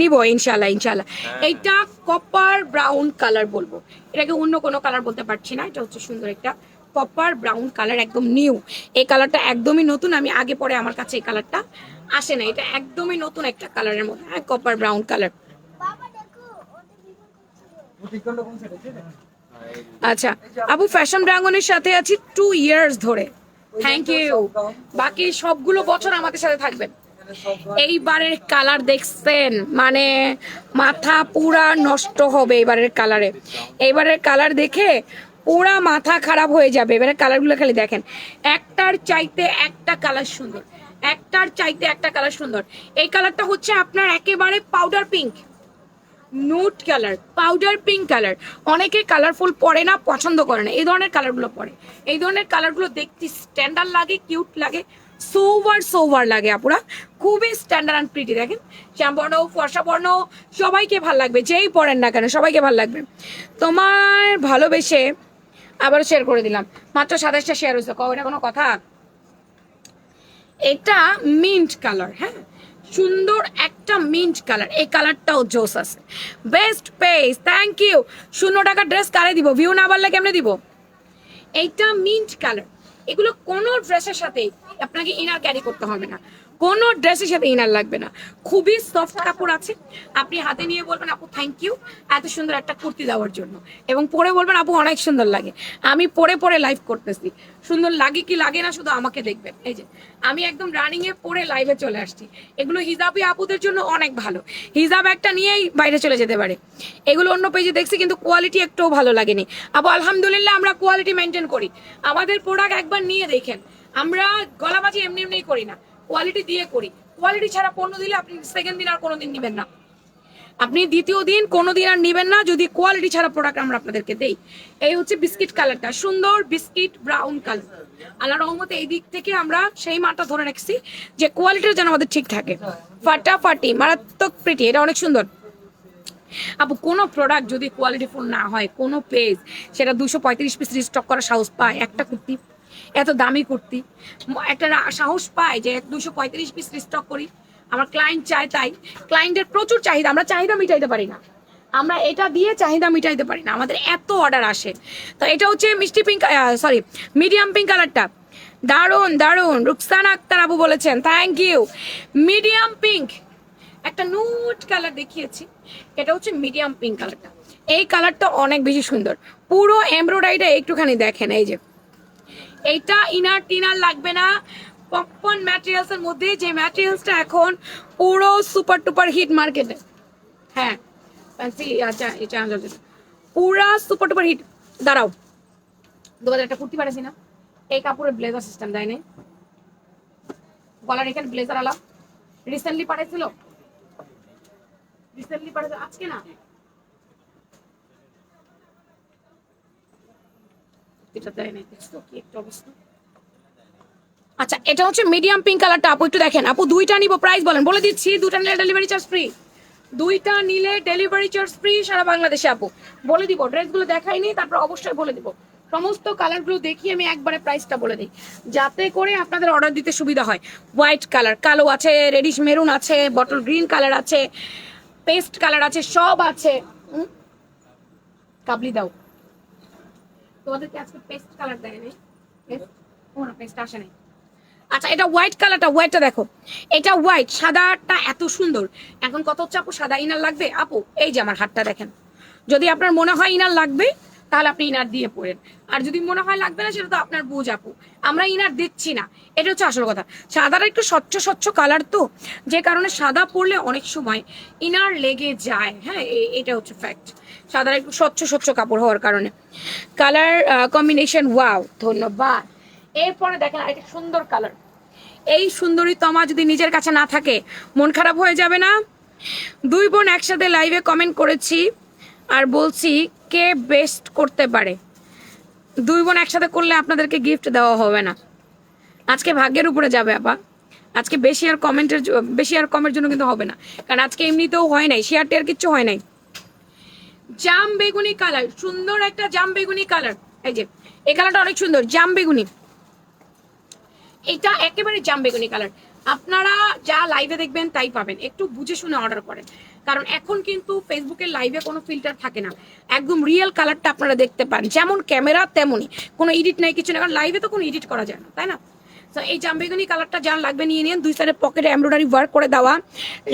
নিব, ইনশাল্লাহ ইনশাল্লাহ। এইটা কপার ব্রাউন কালার বলবো, এটাকে অন্য কোনো কালার বলতে পারছি না। এটা হচ্ছে সুন্দর একটা কপার ব্রাউন কালার, একদম নিউ। এই কালারটা একদমই নতুন, আমি আগে পরে আমার কাছে এই কালারটা আসে না। এটা একদমই নতুন একটা কালারের মধ্যে, হ্যাঁ কপার ব্রাউন কালার। আচ্ছা আপু, ফ্যাশন ড্রাগনের সাথে আছি 2 ইয়ার্স ধরে, থ্যাংক ইউ। বাকি সবগুলো বছর আমাদের সাথে থাকবেন। এইবারের কালার দেখছেন, মানে মাথা পুরা নষ্ট হবে এইবারের কালারে। এইবারের কালার দেখে পুরা মাথা খারাপ হয়ে যাবে। এবারে কালারগুলো খালি দেখেন, একটার চাইতে একটা কালার সুন্দর, একটার চাইতে একটা কালার সুন্দর। এই কালারটা হচ্ছে আপনার একেবারে powder pink, নুট colour, powder pink colour. অনেকে কালারফুল পরে না, পছন্দ করে না, এই ধরনের কালারগুলো পরে। এই ধরনের কালারগুলো দেখতে স্ট্যান্ডার্ড লাগে, কিউট লাগে, সোভার লাগে আপুরা, খুবই স্ট্যান্ডার্ড অ্যান্ড প্রিটি। দেখেন শ্যামবর্ণ, ফর্সা বর্ণ, সবাইকে ভাল লাগবে, যেই পরেন না কেন সবাইকে ভাল লাগবে। তোমার ভালোবেসে আবারও শেয়ার করে দিলাম, মাত্র 27টা শেয়ার হয়েছে, এটা কোনো কথা? এটা মিন্ট কালার, হ্যাঁ সুন্দর একটা মিন্ট কালার, এই কালারটাও জোস আছে। Best page, thank you. 0 টাকা ড্রেস কারে দিব, ভিউ না বাড়লে কেমনে দিব? এইটা মিন্ট কালার, এগুলো কোনো ড্রেসের সাথে আপনাকে ইনার ক্যারি করতে হবে না, কোনো ড্রেসের সাথে ইনার লাগবে না, খুবই সফট কাপড় আছে। আপনি হাতে নিয়ে বলবেন আপু থ্যাংক ইউ এত সুন্দর একটা কুর্তি দেওয়ার জন্য, এবং পরে বলবেন আপু অনেক সুন্দর লাগে। আমি পরে পরে লাইভ করতেছি, সুন্দর লাগে কি লাগে না শুধু আমাকে দেখবেন। এই যে আমি একদম রানিং এ পরে লাইভে চলে আসছি। এগুলো হিজাবি আপুদের জন্য অনেক ভালো, হিজাব একটা নিয়েই বাইরে চলে যেতে পারে। এগুলো অন্য পেজে দেখছি কিন্তু কোয়ালিটি একটুও ভালো লাগেনি আপু। আলহামদুলিল্লাহ আমরা কোয়ালিটি মেনটেন করি, আমাদের প্রোডাক্ট একবার নিয়ে দেখেন, আমরা গলাবাজি এমনি এমনি করি না, কোয়ালিটি দিয়ে করি। কোয়ালিটি ছাড়া পণ্য দিলে আপনি সেকেন্ড দিন আর কোনোদিন নেবেন না, আপনি দ্বিতীয় দিন কোনোদিন আর নেবেন না যদি কোয়ালিটি ছাড়া প্রোডাক্ট আমরা আপনাদেরকে দেই। এই হচ্ছে বিস্কিট কালারটা, সুন্দর বিস্কিট ব্রাউন কালার। আল্লাহর রহমতে এই দিক থেকে আমরা সেই মানটা ধরে রাখছি যে কোয়ালিটিটা যেন আমাদের ঠিক থাকে। ফাটাফাটি মারাত্মক প্রিটি, এটা অনেক সুন্দর আপু। কোনো প্রোডাক্ট যদি কোয়ালিটিফুল না হয়, কোনো পেজ সেটা 235 পিস রিস্টক করার সাহস পায়, একটা কুর্তি এত দামি কুর্তি একটা সাহস পায় যে 235 পিস রিস্টক করি। আমার ক্লায়েন্ট চায়, তাই ক্লায়েন্টের প্রচুর চাহিদা, আমরা চাহিদা মিটাইতে পারি না, আমরা এটা দিয়ে চাহিদা মিটাইতে পারি না, আমাদের এত অর্ডার আসে। তো এটা হচ্ছে মিষ্টি পিঙ্ক, সরি মিডিয়াম পিঙ্ক কালারটা, দারুণ দারুণ। রুকসানা আক্তার আপু বলেছেন থ্যাংক ইউ। মিডিয়াম পিঙ্ক একটা নুট কালার দেখিয়েছি, এটা হচ্ছে মিডিয়াম পিঙ্ক কালারটা। এই কালারটা অনেক বেশি সুন্দর, পুরো এমব্রয়ডারিটা একটুখানি দেখেন। এই যে এইটা ইনার টিনার লাগবে না, পপকর্ন ম্যাটেরিয়ালস এর মধ্যে, যে ম্যাটেরিয়ালসটা এখন পুরো সুপার টুপার হিট মার্কেটে। হ্যাঁ ফ্যান্সি, আচ্ছা এটা পুরা সুপার টুপার হিট। দাঁড়াও, তোমাদের একটা কুর্তি পাঠাইছি না, এই কাপড়ের ব্লেজার সিস্টেম দেয় নাই, গলার এখানে ব্লেজার আলা রিসেন্টলি পাঠাইছিল, আজকে না, এটা দেয় নাই, দেখছো কি একটা অবস্থা। আচ্ছা এটা হচ্ছে মিডিয়াম পিঙ্ক কালারটা আপু, একটু দেখেন আপু। 2টা নিব, প্রাইস বলেন, বলে দিচ্ছি। 2টা নিলে ডেলিভারি চার্জ ফ্রি, 2টা নিলে ডেলিভারি চার্জ ফ্রি সারা বাংলাদেশে আপু। বলে দিব, ড্রেসগুলো দেখাইনি তারপর অবশ্যই বলে দিব, সমস্ত কালারগুলো দেখিয়ে আমি একবারে প্রাইসটা বলে দিই যাতে করে আপনাদের অর্ডার দিতে সুবিধা হয়। হোয়াইট কালার, কালো আছে, রেডিশ মেরুন আছে, বটল গ্রিন কালার আছে, পেস্ট কালার আছে, সব আছে। কাবলি দাও, তোমাদেরকে আজকে পেস্ট কালার দেয় নাই, পেস্ট আসে নাই। আচ্ছা এটা হোয়াইট কালারটা, হোয়াইটটা দেখো, এটা হোয়াইট, সাদাটা এত সুন্দর। এখন কত হচ্ছে আপু, সাদা ইনার লাগবে আপু? এই যে আমার হাতটা দেখেন, যদি আপনার মনে হয় ইনার লাগবে তাহলে আপনি ইনার দিয়ে পড়েন, আর যদি মনে হয় লাগবে না সেটা তো আপনার বুঝ আপু, আমরা ইনার দিচ্ছি না, এটা হচ্ছে আসল কথা। সাদাটা একটু স্বচ্ছ স্বচ্ছ কালার তো, যে কারণে সাদা পরলে অনেক সময় ইনার লেগে যায়, হ্যাঁ এটা হচ্ছে ফ্যাক্ট, সাদার একটু স্বচ্ছ স্বচ্ছ কাপড় হওয়ার কারণে। কালার কম্বিনেশন ওয়াও, ধন্যবাদ। এরপরে দেখেন আরেকটা সুন্দর কালার, এই সুন্দরী তমা যদি নিজের কাছে না থাকে মন খারাপ হয়ে যাবে না? 2 বোন একসাথে লাইভে কমেন্ট করেছি আর বলছি কে বেস্ট করতে পারে। 2 বোন একসাথে করলে আপনাদেরকে গিফট দেওয়া হবে না, আজকে ভাগ্যের উপরে যাবে আপা। আজকে বেশি আর কমের জন্য কিন্তু হবে না, কারণ আজকে এমনিতেও হয় নাই, শেয়ার টেয়ার কিচ্ছু হয় নাই। জাম বেগুনি কালার, সুন্দর একটা জাম বেগুনি কালার, এই যে এই কালারটা অনেক সুন্দর, জাম বেগুনি, এটা একেবারে জাম বেগুনি কালার। আপনারা যা লাইভে দেখবেন তাই পাবেন, একটু বুঝে শুনে অর্ডার করেন, কারণ এখন কিন্তু ফেসবুকের লাইভে কোনো ফিল্টার থাকে না, একদম রিয়েল কালারটা আপনারা দেখতে পান, যেমন ক্যামেরা তেমনই, কোনো এডিট নেই কিছু নেই, কারণ লাইভে তো কোনো এডিট করা যায় না, তাই না? তো এই জামবেগুনি কালারটা যার লাগবে নিয়ে নিন। দুই সাইডে পকেটে এমব্রয়ডারি ওয়ার্ক করে দেওয়া,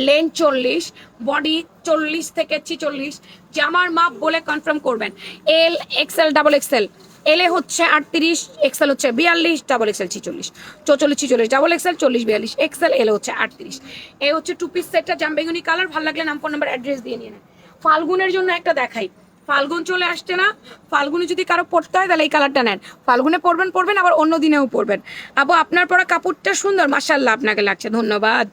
লেন 40, বডি 40 থেকে 46, জামার মাপ বলে কনফার্ম করবেন। L, XL, double XL. এলে হচ্ছে 38, এক্সেল হচ্ছে 42, double XL 46, 44, 46, double XL 40, 42, XL, এলে হচ্ছে 38। এই হচ্ছে টু পিস সেটটা জামবেগুনি কালার। ভালো লাগলে নাম, ফোন নাম্বার, অ্যাড্রেস দিয়ে নিয়ে নেন। ফাল্গুনের জন্য একটা দেখাই, ফাল্গুন চলে আসছে না, ফাল্গুনে যদি কারো পড়তে হয় তাহলে এই কালারটা নেন, ফাল্গুনে পরবেন, আবার অন্য দিনেও পরবেন। আপু আপনার পরা কাপড়টা সুন্দর, মাশাআল্লাহ, আপনাকে লাগছে, ধন্যবাদ।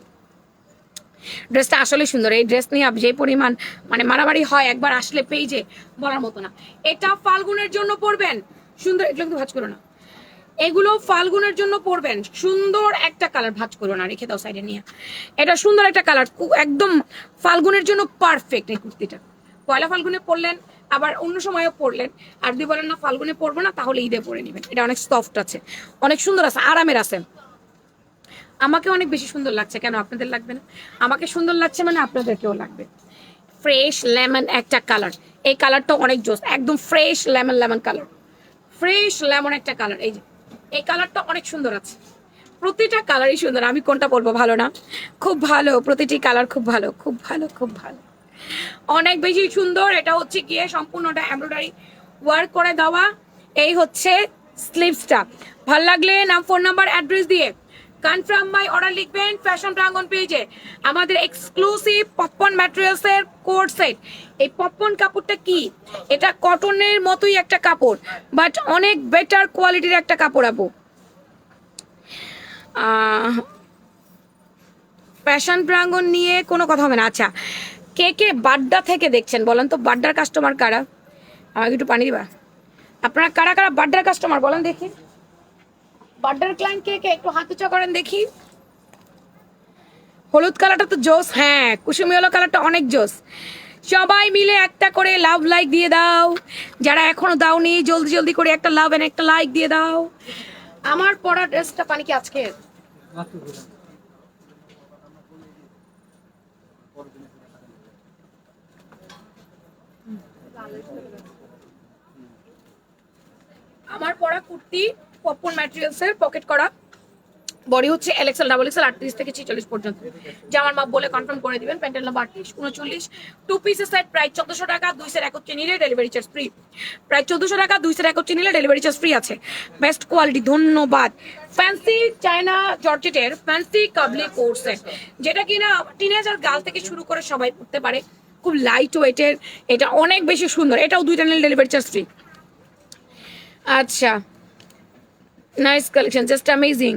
ড্রেসটা আসলে সুন্দর, এই ড্রেস নিয়ে যে পরিমাণ মানে মারামারি হয় একবার আসলে পেজে বলার মতো না। এটা ফাল্গুনের জন্য পরবেন, সুন্দর, এগুলো কিন্তু ভাঁজ করো না, এগুলো ফাল্গুনের জন্য পরবেন, সুন্দর একটা কালার, ভাঁজ করো না, রেখে দাও সাইডে নিয়ে। এটা সুন্দর একটা কালার, একদম ফাল্গুনের জন্য পারফেক্ট এই কুর্তিটা। পয়লা ফাল্গুনে পরলেন, আবার অন্য সময়ও পরলেন, আর যদি বলেন না ফাল্গুনে পরবো না, তাহলে ঈদে পরে নেবেন। এটা অনেক সফট আছে, অনেক সুন্দর আছে, আরামের আছে। আমাকে অনেক বেশি সুন্দর লাগছে, কেন আপনাদের লাগবে না? আমাকে সুন্দর লাগছে মানে আপনাদেরকেও লাগবে। ফ্রেশ লেমন একটা কালার, এই কালারটা অনেক জোস, একদম fresh lemon colour, fresh lemon একটা কালার। এই যে এই কালারটা অনেক সুন্দর আছে, প্রতিটা কালারই সুন্দর। আমি কোনটা বলবো ভালো না? খুব ভালো, প্রতিটি কালার খুব ভালো, খুব ভালো, খুব ভালো, অনেক বেশি সুন্দর। এটা হচ্ছে গিয়ে সম্পূর্ণটা এমব্রয়ডারি ওয়ার্ক করে দেওয়া। এই হচ্ছে স্লিভসটা। ভাল লাগলে নাম, ফোন নাম্বার, অ্যাড্রেস দিয়ে কনফার্ম বাই অর্ডার লিখবেন ফ্যাশন প্রাঙ্গন পেজে। আমাদের এক্সক্লুসিভ পপকর্ন ম্যাটেরিয়ালস এর কোড সেট। এই পপকর্ন কাপড়টা কি? এটা কটনের মতোই একটা কাপড়, বাট অনেক বেটার কোয়ালিটির একটা কাপড় আপু। ফ্যাশন প্রাঙ্গন নিয়ে কোনো কথা হবে না। আচ্ছা, কে কে বাড্ডা থেকে দেখছেন বলেন তো? বাড্ডার কাস্টমার কারা? আমাকে একটু পানি দিবা? আপনারা কারা কারা বাড্ডার কাস্টমার বলেন দেখি? বাড্ডার ক্লায়েন্ট কে কে একটু হাত উঁচা করেন দেখি। হলুদ কালারটা তো জোস, হ্যাঁ, কুসুমি হলো কালারটা অনেক জোস। সবাই মিলে একটা করে লাভ লাইক দিয়ে দাও, যারা এখনো দাওনি জলদি জলদি করে একটা লাভ এন্ড একটা লাইক দিয়ে দাও। আমার পরা ড্রেসটা পানি কি আজকে? আমার পরা কুর্তি পপকর্ন ম্যাটেরিয়ালস এর পকেট করা, বডি হচ্ছে এল এক্সেল, ডাবল এক্সেল 38 থেকে 46 পর্যন্ত। জামার মাপ বলে কনফার্ম করে দিবেন। প্যান্টের নাম্বার 38, 39। টু পিসের সেট প্রাইস 1400 টাকা, 2 সেট একত্রে নিলে ডেলিভারি চার্জ ফ্রি। প্রাইস 1400 টাকা, 2 সেট একত্রে নিলে ডেলিভারি চার্জ ফ্রি আছে। বেস্ট কোয়ালিটি, ধন্যবাদ। ফ্যান্সি চায়না জর্জেটের ফ্যান্সি কাবলি কোট সেট, যেটা কিনা টিনেজার গার্ল থেকে শুরু করে সবাই পড়তে পারে, খুব লাইট ওয়েটের, এটা অনেক বেশি সুন্দর। এটাও 2টা নিলে ডেলিভারি চার্জ ফ্রি। আচ্ছা, নাইস কালেকশন, জাস্ট অ্যামেজিং।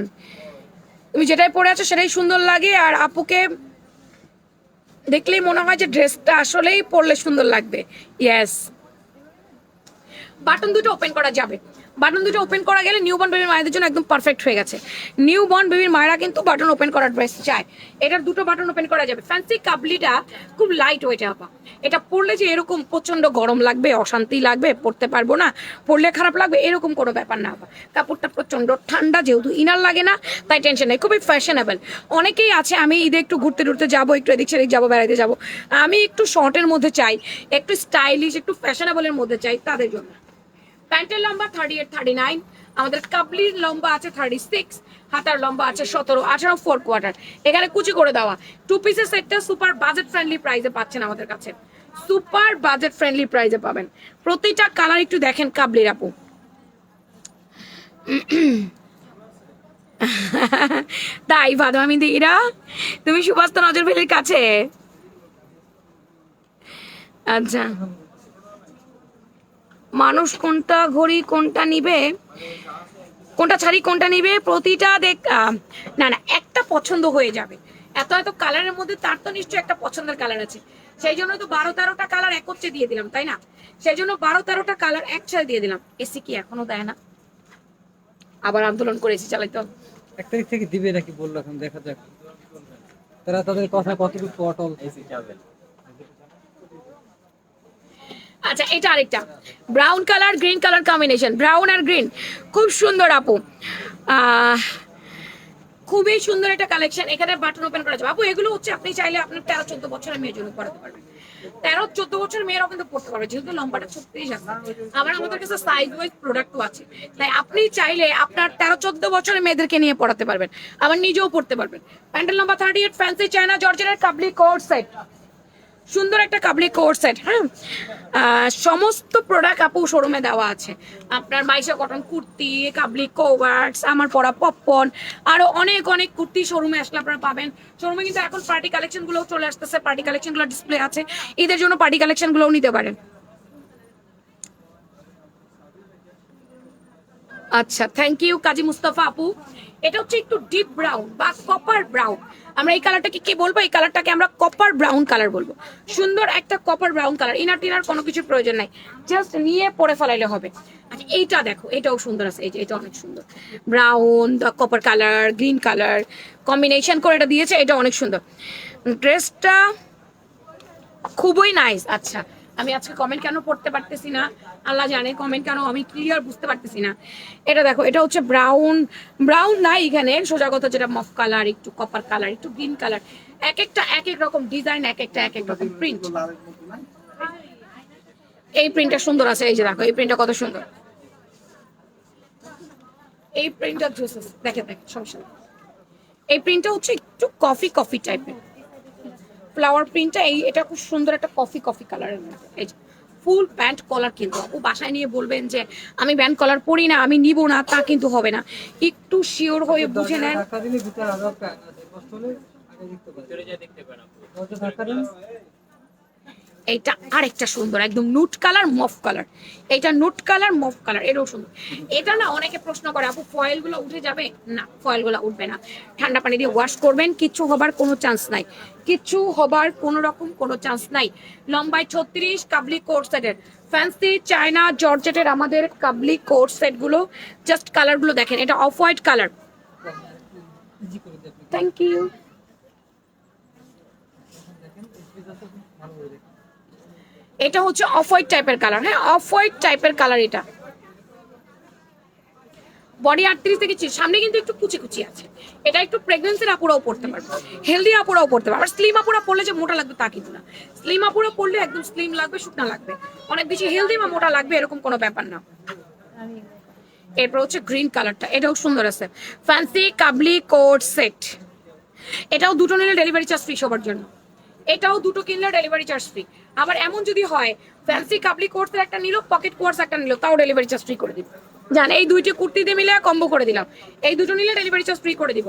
তুমি যেটাই পরে আছো সেটাই সুন্দর লাগে, আর আপুকে দেখলেই মনে হয় যে ড্রেসটা আসলেই পরলে সুন্দর লাগবে। ইয়েস, বাটন দুটো ওপেন করা যাবে, বাটন দুটো ওপেন করা গেলে নিউ বর্ন বেবির মায়েদের জন্য একদম পারফেক্ট হয়ে গেছে। নিউ বর্ন বেবির মায়েরা কিন্তু বাটন ওপেন করার ড্রেস চায়, এটার দুটো বাটন ওপেন করা যাবে। ফ্যান্সি কাবলিটা খুব লাইট ওয়েটে আপা, এটা পরলে যে এরকম প্রচন্ড গরম লাগবে, অশান্তি লাগবে, পরতে পারবো না, পরলে খারাপ লাগবে, এরকম কোনো ব্যাপার না আপা। কাপড়টা প্রচন্ড ঠান্ডা, যেহেতু ইনার লাগে না তাই টেনশন নেই, খুবই ফ্যাশনেবল। অনেকেই আছে আমি ঈদে একটু ঘুরতে টুরতে যাবো, একটু এদিক সেদিক যাবো, বেড়াইতে যাবো, আমি একটু শর্টের মধ্যে চাই, একটু স্টাইলিশ, একটু ফ্যাশনেবলের মধ্যে চাই, তাদের জন্য। প্যান্টের লম্বা 38, 39, আমাদের কাবলির লম্বা আছে 36, হাতার লম্বা আছে 17, 18 4 কোয়ার্টার, এখানে কুচি করে দেওয়া। টু পিসের সেটটা সুপার বাজেট ফ্রেন্ডলি প্রাইসে পাচ্ছেন আমাদের কাছে, সুপার বাজেট ফ্রেন্ডলি প্রাইসে পাবেন। প্রতিটা কালার একটু দেখেন কাবলির আপু। তাই ভাদমি দিরা, তুমি সুভাষ নজর ভেলির কাছে? আচ্ছা, মানুষ কোনটা ঘড়ি কোনটা নিবে, কোনটা ছাড়ি কোনটা নিবে, প্রতিটা দেখ না না, একটা পছন্দ হয়ে যাবে। এত এত কালারের মধ্যে তার তো নিশ্চয়ই একটা পছন্দের কালার আছে, সেই জন্য তো 12-13টা কালার একত্রে দিয়ে দিলাম, তাই না? সেই জন্য 12-13টা কালার একসাথে দিয়ে দিলাম। এসি কি এখনো দেয় না? আবার আন্দোলন করেছি, চালাইতে হবে। 1 তারিখ থেকে দিবে নাকি বললো, এখন দেখা যাক তারা তাদের কথা কতটুকু অটল। আচ্ছা, এটা আরেকটা brown colour green colour combination, brown আর গ্রিন, খুব সুন্দর আপু, খুবই সুন্দর একটা কালেকশন। এখানে বাটন ওপেন করা যাবে আপু। এগুলো হচ্ছে আপনি চাইলে আপনার 13-14 বছরের মেয়ের জন্য পড়াতে পারবেন। 13-14 বছরের মেয়েরাও কিন্তু পড়তে পারবে, যেহেতু লম্বাটা 36 আছে। আবার আমাদের কাছে সাইজ ওয়াইজ প্রোডাক্টও আছে, তাই আপনি চাইলে আপনার 13-14 বছরের মেয়েদেরকে নিয়ে পড়াতে পারবেন, আবার নিজেও পড়তে পারবেন। প্যান্টেল নাম্বার 38, ফ্যান্সি চায়না জর্জেটের কাবলি কোট সেট, সুন্দর একটা কাবলি কোট সেট। হ্যাঁ, সমস্ত প্রোডাক্ট আপু শোরুমে দেওয়া আছে। আপনার মাইশা কটন কুর্তি, কাবলি কোভার্টস, আমার পরা পপকর্ন, আরো অনেক অনেক কুর্তি শোরুমে আসলে আপনারা পাবেন। শোরুমে কিন্তু এখন পার্টি কালেকশন গুলো চলে আসতেছে, পার্টি কালেকশন গুলো ডিসপ্লে আছে, ঈদের জন্য পার্টি কালেকশন গুলোও নিতে পারেন। আচ্ছা, থ্যাংক ইউ কাজী মুস্তাফা আপু। এটা হচ্ছে একটু ডিপ ব্রাউন বা কপার ব্রাউন। আমরা এই কালারটাকে কি বলবো? এই কালারটাকে আমরা কপার ব্রাউন কালার বলবো। সুন্দর একটা কপার ব্রাউন কালার, ইনার টিনার কোনো কিছু প্রয়োজন নাই, জাস্ট নিয়ে পরে ফেলাইলে হবে। আচ্ছা, এইটা দেখো, এটাও সুন্দর আছে, এই যে এটা অনেক সুন্দর, brown copper colour green colour combination করে এটা দিয়েছে, এটা অনেক সুন্দর। ড্রেসটা খুবই নাইস। আচ্ছা, আমি আজকে কমেন্ট কেন পড়তে পারতেছি না আল্লাহ জানে, কমেন্ট কেন আমি ক্লিয়ার বুঝতে পারতেছি না। এটা দেখো, এটা হচ্ছে ব্রাউন, ব্রাউন নাই এখানে, সোজা কথা যেটা মফ কালার, একটু কপার কালার, একটু গ্রিন কালার, এক একটা এক এক রকম ডিজাইন, এক একটা এক এক রকম প্রিন্ট। এই প্রিন্টটা সুন্দর আছে, এই যে দেখো এই প্রিন্টটা কত সুন্দর, এই প্রিন্টটা দেখে দেখে সমস্যা নেই। এই প্রিন্টটা হচ্ছে একটু কফি কফি টাইপের ফ্লাওয়ার প্রিন্টটা, এই এটা খুব সুন্দর একটা কফি কফি কালারের মধ্যে। এই যে ফুল প্যান্ট কলার, কিন্তু ও বাসায় নিয়ে বলবেন যে আমি ব্যান্ড কলার পরি না, আমি নিব না, তা কিন্তু হবে না। একটু শিওর হয়ে বুঝে নেন। এইটা আরেকটা সুন্দর একদম নুট কালার মফ কালার, এইটা নুট কালার মফ কালার, এটাও সুন্দর। এটা না অনেকে প্রশ্ন করে আপু ফয়েল গুলো উঠে যাবে? না, ফয়েল গুলো উঠবে না, ঠান্ডা পানি দিয়ে ওয়াশ করবেন, কিচ্ছু হবার কোনো চান্স নাই, কিচ্ছু হবার কোনো রকম কোনো চান্স নাই। লম্বায় 36, কাবলি কোট সেটের, ফ্যান্সি চায়না জর্জেটের আমাদের কাবলি কোট সেট গুলো, জাস্ট কালার গুলো দেখেন, এটা off white colour. Thank you. এটা হচ্ছে অফ হোয়াইট টাইপের কালার। হ্যাঁ, অফ হোয়াইট টাইপের কালার। এটা বডি 38 থেকে 40, সামনে কিন্তু একটু কুচি কুচি আছে। এটা একটু প্রেগন্যান্সির আপুরাও পড়তে পারবে, হেলদি আপুরাও পড়তে পারবে। আর স্লিম আপুরা পড়লে যে মোটা লাগবে তা কিন্তু না, স্লিম আপুরা পড়লে একদম স্লিম লাগবে, শুকনা লাগবে, অনেক বেশি হেলদি বা মোটা লাগবে এরকম কোনো ব্যাপার না। এরপর হচ্ছে গ্রিন কালারটা, এটাও সুন্দর আছে, ফ্যান্সি কাবলি কোট সেট। এটাও দুটো নিলে ডেলিভারি চার্জ ফ্রি সবার জন্য, এটাও দুটো কিনলে ডেলিভারি চার্জ ফ্রি। আবার এমন যদি হয় ফ্যান্সি কাবলি কোর্সের একটা নিল, পকেট কোর্স একটা নিল, তাও ডেলিভারি চার্জ ফ্রি করে দিব। জান, এই দুইটি কুর্তি দিয়ে মিলে কম্বো করে দিলাম, এই দুটো নিলে ডেলিভারি চার্জ ফ্রি করে দিব।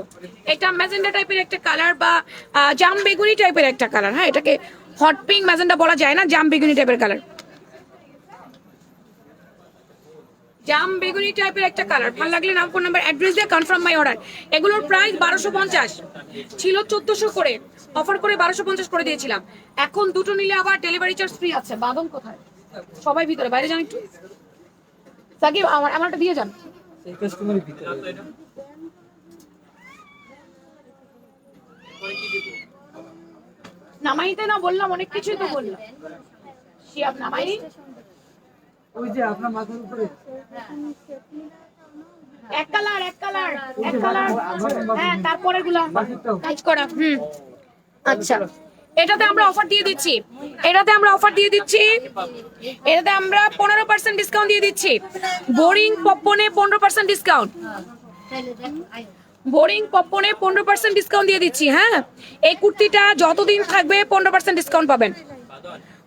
এটা ম্যাজেন্ডা টাইপের একটা কালার বা জাম বেগুনি টাইপের একটা কালার। হ্যাঁ, এটাকে হট পিঙ্ক ম্যাজেন্ডা বলা যায় না, জাম বেগুনি টাইপের কালার, জাম বেগুনি টাইপের একটা কালার। ভালো লাগলে নাম, ফোন নাম্বার, অ্যাড্রেস দিয়ে কনফার্ম মাই অর্ডার। এগুলোর প্রাইস 1250 ছিল, 1400 করে অফার করে 1250 করে দিয়েছিলাম। এখন দুটো নিলে আবার ডেলিভারি চার্জ ফ্রি আছে। বাদন কোথায়? সবাই ভিতরে, বাইরে যান একটু। সাকিব আমারটা দিয়ে যান। এই কাস্টমারের ভিতরে নামাইতে না বললাম, অনেক কিছুই তো বললাম। শিয়াব নামাই, ওই যে আপনার মাথার উপরে এক কালার এক কালার এক কালার। হ্যাঁ, তারপরে গুলা কাজ করা। আচ্ছা, এটাতে আমরা অফার দিয়ে দিচ্ছি, এটাতে আমরা অফার দিয়ে দিচ্ছি, এটাতে আমরা 15% ডিসকাউন্ট দিয়ে দিচ্ছি। বোরিং পপকর্নে 15% ডিসকাউন্ট, বোরিং পপকর্নে 15% ডিসকাউন্ট দিয়ে দিচ্ছি। হ্যাঁ, এই কুর্তিটা যতদিন থাকবে 15% ডিসকাউন্ট পাবেন,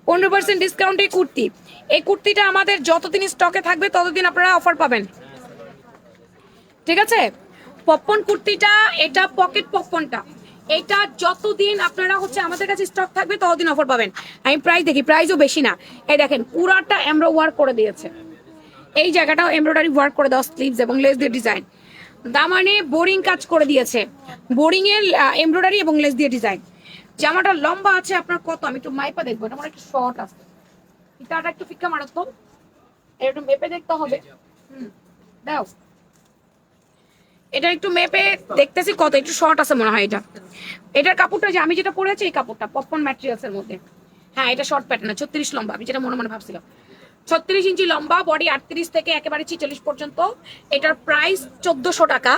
15% ডিসকাউন্ট এই কুর্তি। এই কুর্তিটা আমাদের যতদিন স্টকে থাকবে ততদিন আপনারা অফার পাবেন, ঠিক আছে? পপকর্ন কুর্তিটা, এটা পকেট পপকর্নটা, এটা যতদিন আপনারা হচ্ছে আমাদের কাছে স্টক থাকবে ততদিন অফার পাবেন। আমি প্রাইস দেখি, প্রাইসও বেশি না। এই দেখেন পুরাটা এমব্রো ওয়ার্ক করে দিয়েছে, এই জায়গাটাও এমব্রয়ডারি ওয়ার্ক করে দেওয়া, স্লিভস এবং লেস দিয়ে ডিজাইন, দামানে বোরিং কাজ করে দিয়েছে, বোরিং এর এমব্রয়ডারি এবং লেস দিয়ে ডিজাইন। জামাটা লম্বা আছে আপনার কত, আমি একটু মাইপা দেখবো, এটা আমার একটু শর্ট আছে, ফিতাটা একটু ফিক্কা মারাত তো, একটু মেপে দেখতে হবে। দাও, এটা একটু মেপে দেখতেছি কত, একটু শর্ট আছে মনে হয় এটা। এটার কাপড়টা যে আমি যেটা পরেছি, এই কাপড়টা পপকর্ন ম্যাটেরিয়ালস এর মধ্যে। হ্যাঁ, এটা শর্ট প্যাটার্ন, 36 লম্বা, আমি যেটা মনে মনে ভাবছিলাম। 36 ইঞ্চি লম্বা, বডি 38 থেকে একেবারে 46 পর্যন্ত। এটার প্রাইস 1400 টাকা।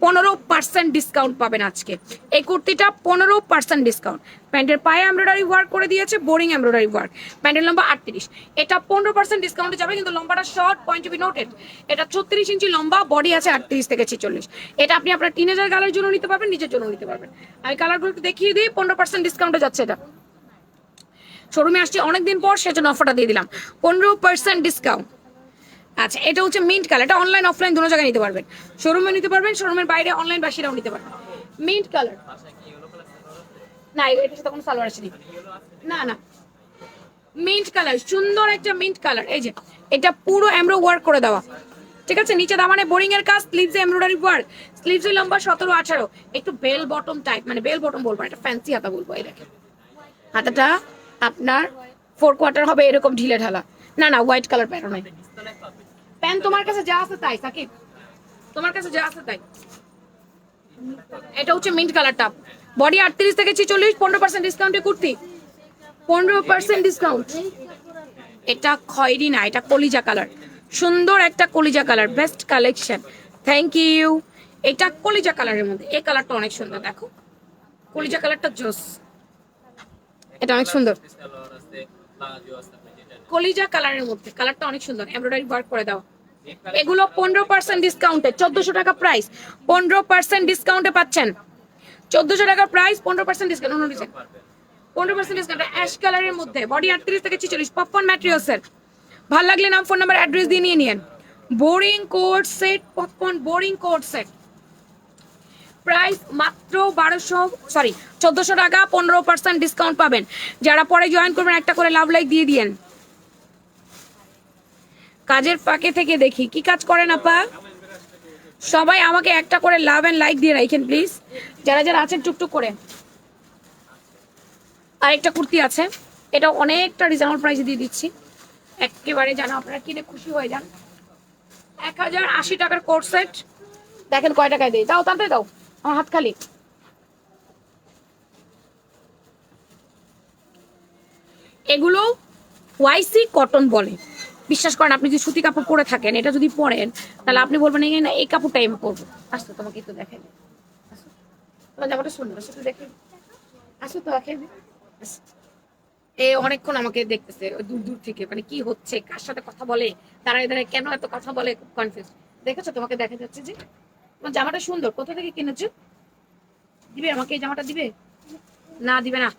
15% ডিসকাউন্ট পাবেন আজকে। এই কুর্তিটা 15% ডিসকাউন্ট। প্যান্টের পায়ে এমব্রয়ডারি ওয়ার্ক করে দিয়েছে, বোরিং এমব্রয়ডারি ওয়ার্ক। প্যান্টের লম্বা 38, এটা 15% ডিসকাউন্টে যাবে, কিন্তু লম্বাটা short, point to be noted. এটা 36 ইঞ্চি লম্বা, বডি আছে 38 থেকে 46। এটা আপনি আপনার টিনেজার গালের জন্য নিতে পারবেন, নিজের জন্য নিতে পারবেন। আমি কালারগুলো একটু দেখিয়ে দিই। 15% ডিসকাউন্টে যাচ্ছে এটা। শোরুমে আসছি অনেকদিন পর, সেজন্য অফারটা দিয়ে দিলাম, 15% ডিসকাউন্ট। আচ্ছা, এটা হচ্ছে মিন্ট কালার। এটা অনলাইন অফলাইন দুটো জায়গায় নিতে পারবেন। শোরুমে নিতে পারবেন, শোরুমের বাইরে অনলাইন বাসীরাও নিতে পারবেন। মিন্ট কালার না, এটার সাথে কোনো সালোয়ার আসেনি। না না, মিন্ট কালার, সুন্দর একটা মিন্ট কালার। এই যে এটা পুরো এমব্রো ওয়ার্ক করে দেওয়া, ঠিক আছে। নিচে দামানে বোরিং এর কাজ, স্লিভসে এমব্রয়ডারি ওয়ার্ক। স্লিভসের লম্বা 17-18, একটু বেল বটম টাইপ, মানে বেল বটম বলবো, এটা ফ্যান্সি হাতা বলবো। এই দেখেন হাতাটা আপনার 4 কোয়ার্টার হবে, এরকম ঢিলে ঢালা। না না, হোয়াইট কালার প্যান্ট নাই। প্যান্ট তোমার কাছে যা আছে তাই সাকিব, তোমার কাছে যা আছে তাই। এটা হচ্ছে মিন্ট কালারটা, বডি 38 থেকে 46, 15% ডিসকাউন্টে কুর্তি, 15% ডিসকাউন্ট। এটা খয়েরি না, এটা কলিজা কালার, সুন্দর একটা কলিজা colour, best collection. Thank you. এটা কলিজা কালারের মধ্যে, এই কালারটা অনেক সুন্দর, দেখো কলিজা কালারটা জোস, এটা অনেক সুন্দর। কলিজা কালারের মধ্যে কালারটা অনেক সুন্দর, এমব্রয়ডারি ওয়ার্ক করে দাও। এগুলো 15% ডিসকাউন্টে, 1400 টাকা প্রাইস, 15% ডিসকাউন্টে পাচ্ছেন। 1400 টাকা প্রাইস, 15% ডিসকাউন্ট। 15% ডিসকাউন্ট, অ্যাশ কালারের মধ্যে, বডি 38 থেকে 46, পপকর্ন ম্যাটেরিয়ালসের। ভাল লাগলে নাম, ফোন নাম্বার, অ্যাড্রেস দিয়ে নিয়ে নিন। Boring coat set, popcorn boring coat set, price মাত্র 1400 টাকা, 15% ডিসকাউন্ট পাবেন। যারা পরে জয়েন করবেন একটা করে লাভ লাইক দিয়ে দিয়েন। কাজের ফাঁকে থেকে দেখি কি কাজ করেন আপা, সবাই আমাকে একটা করে লাভ এন্ড লাইক দিয়ে রাখেন প্লিজ, যারা যারা আছেন টুকটুক করে। আরেকটা কুর্তি আছে, এটা অনেকটা রিজনেবল প্রাইসে দিয়ে দিচ্ছি, একেবারে যেন আপনারা কিনে খুশি হয়ে যান। 1080 টাকার কোট সেট, দেখেন কয় টাকায় দেয়, দাও তাড়াতাড়ি দাও, আমার হাত খালি। এগুলো ওয়াইসি কটন বলে, বিশ্বাস করেন। আপনি যদি সুতি কাপড় পরে থাকেন, এটা যদি পরেন, তাহলে আপনি বলবেন এই কাপড়টা আমি পরবো। আসতো তোমাকে একটু দেখাই, তোমার জামাটা সুন্দর, আসো দেখে, আসো তো দেখে। এ অনেকক্ষণ আমাকে দেখতেছে দূর দূর থেকে, মানে কি হচ্ছে, কার সাথে কথা বলে, দাঁড়ায় দাঁড়ায় কেন এত কথা বলে, খুব কনফিউজ। দেখেছো, তোমাকে দেখা যাচ্ছে যে তোমার জামাটা সুন্দর, কোথা থেকে কিনেছো? দিবে আমাকে এই জামাটা, দিবে না? দিবে না,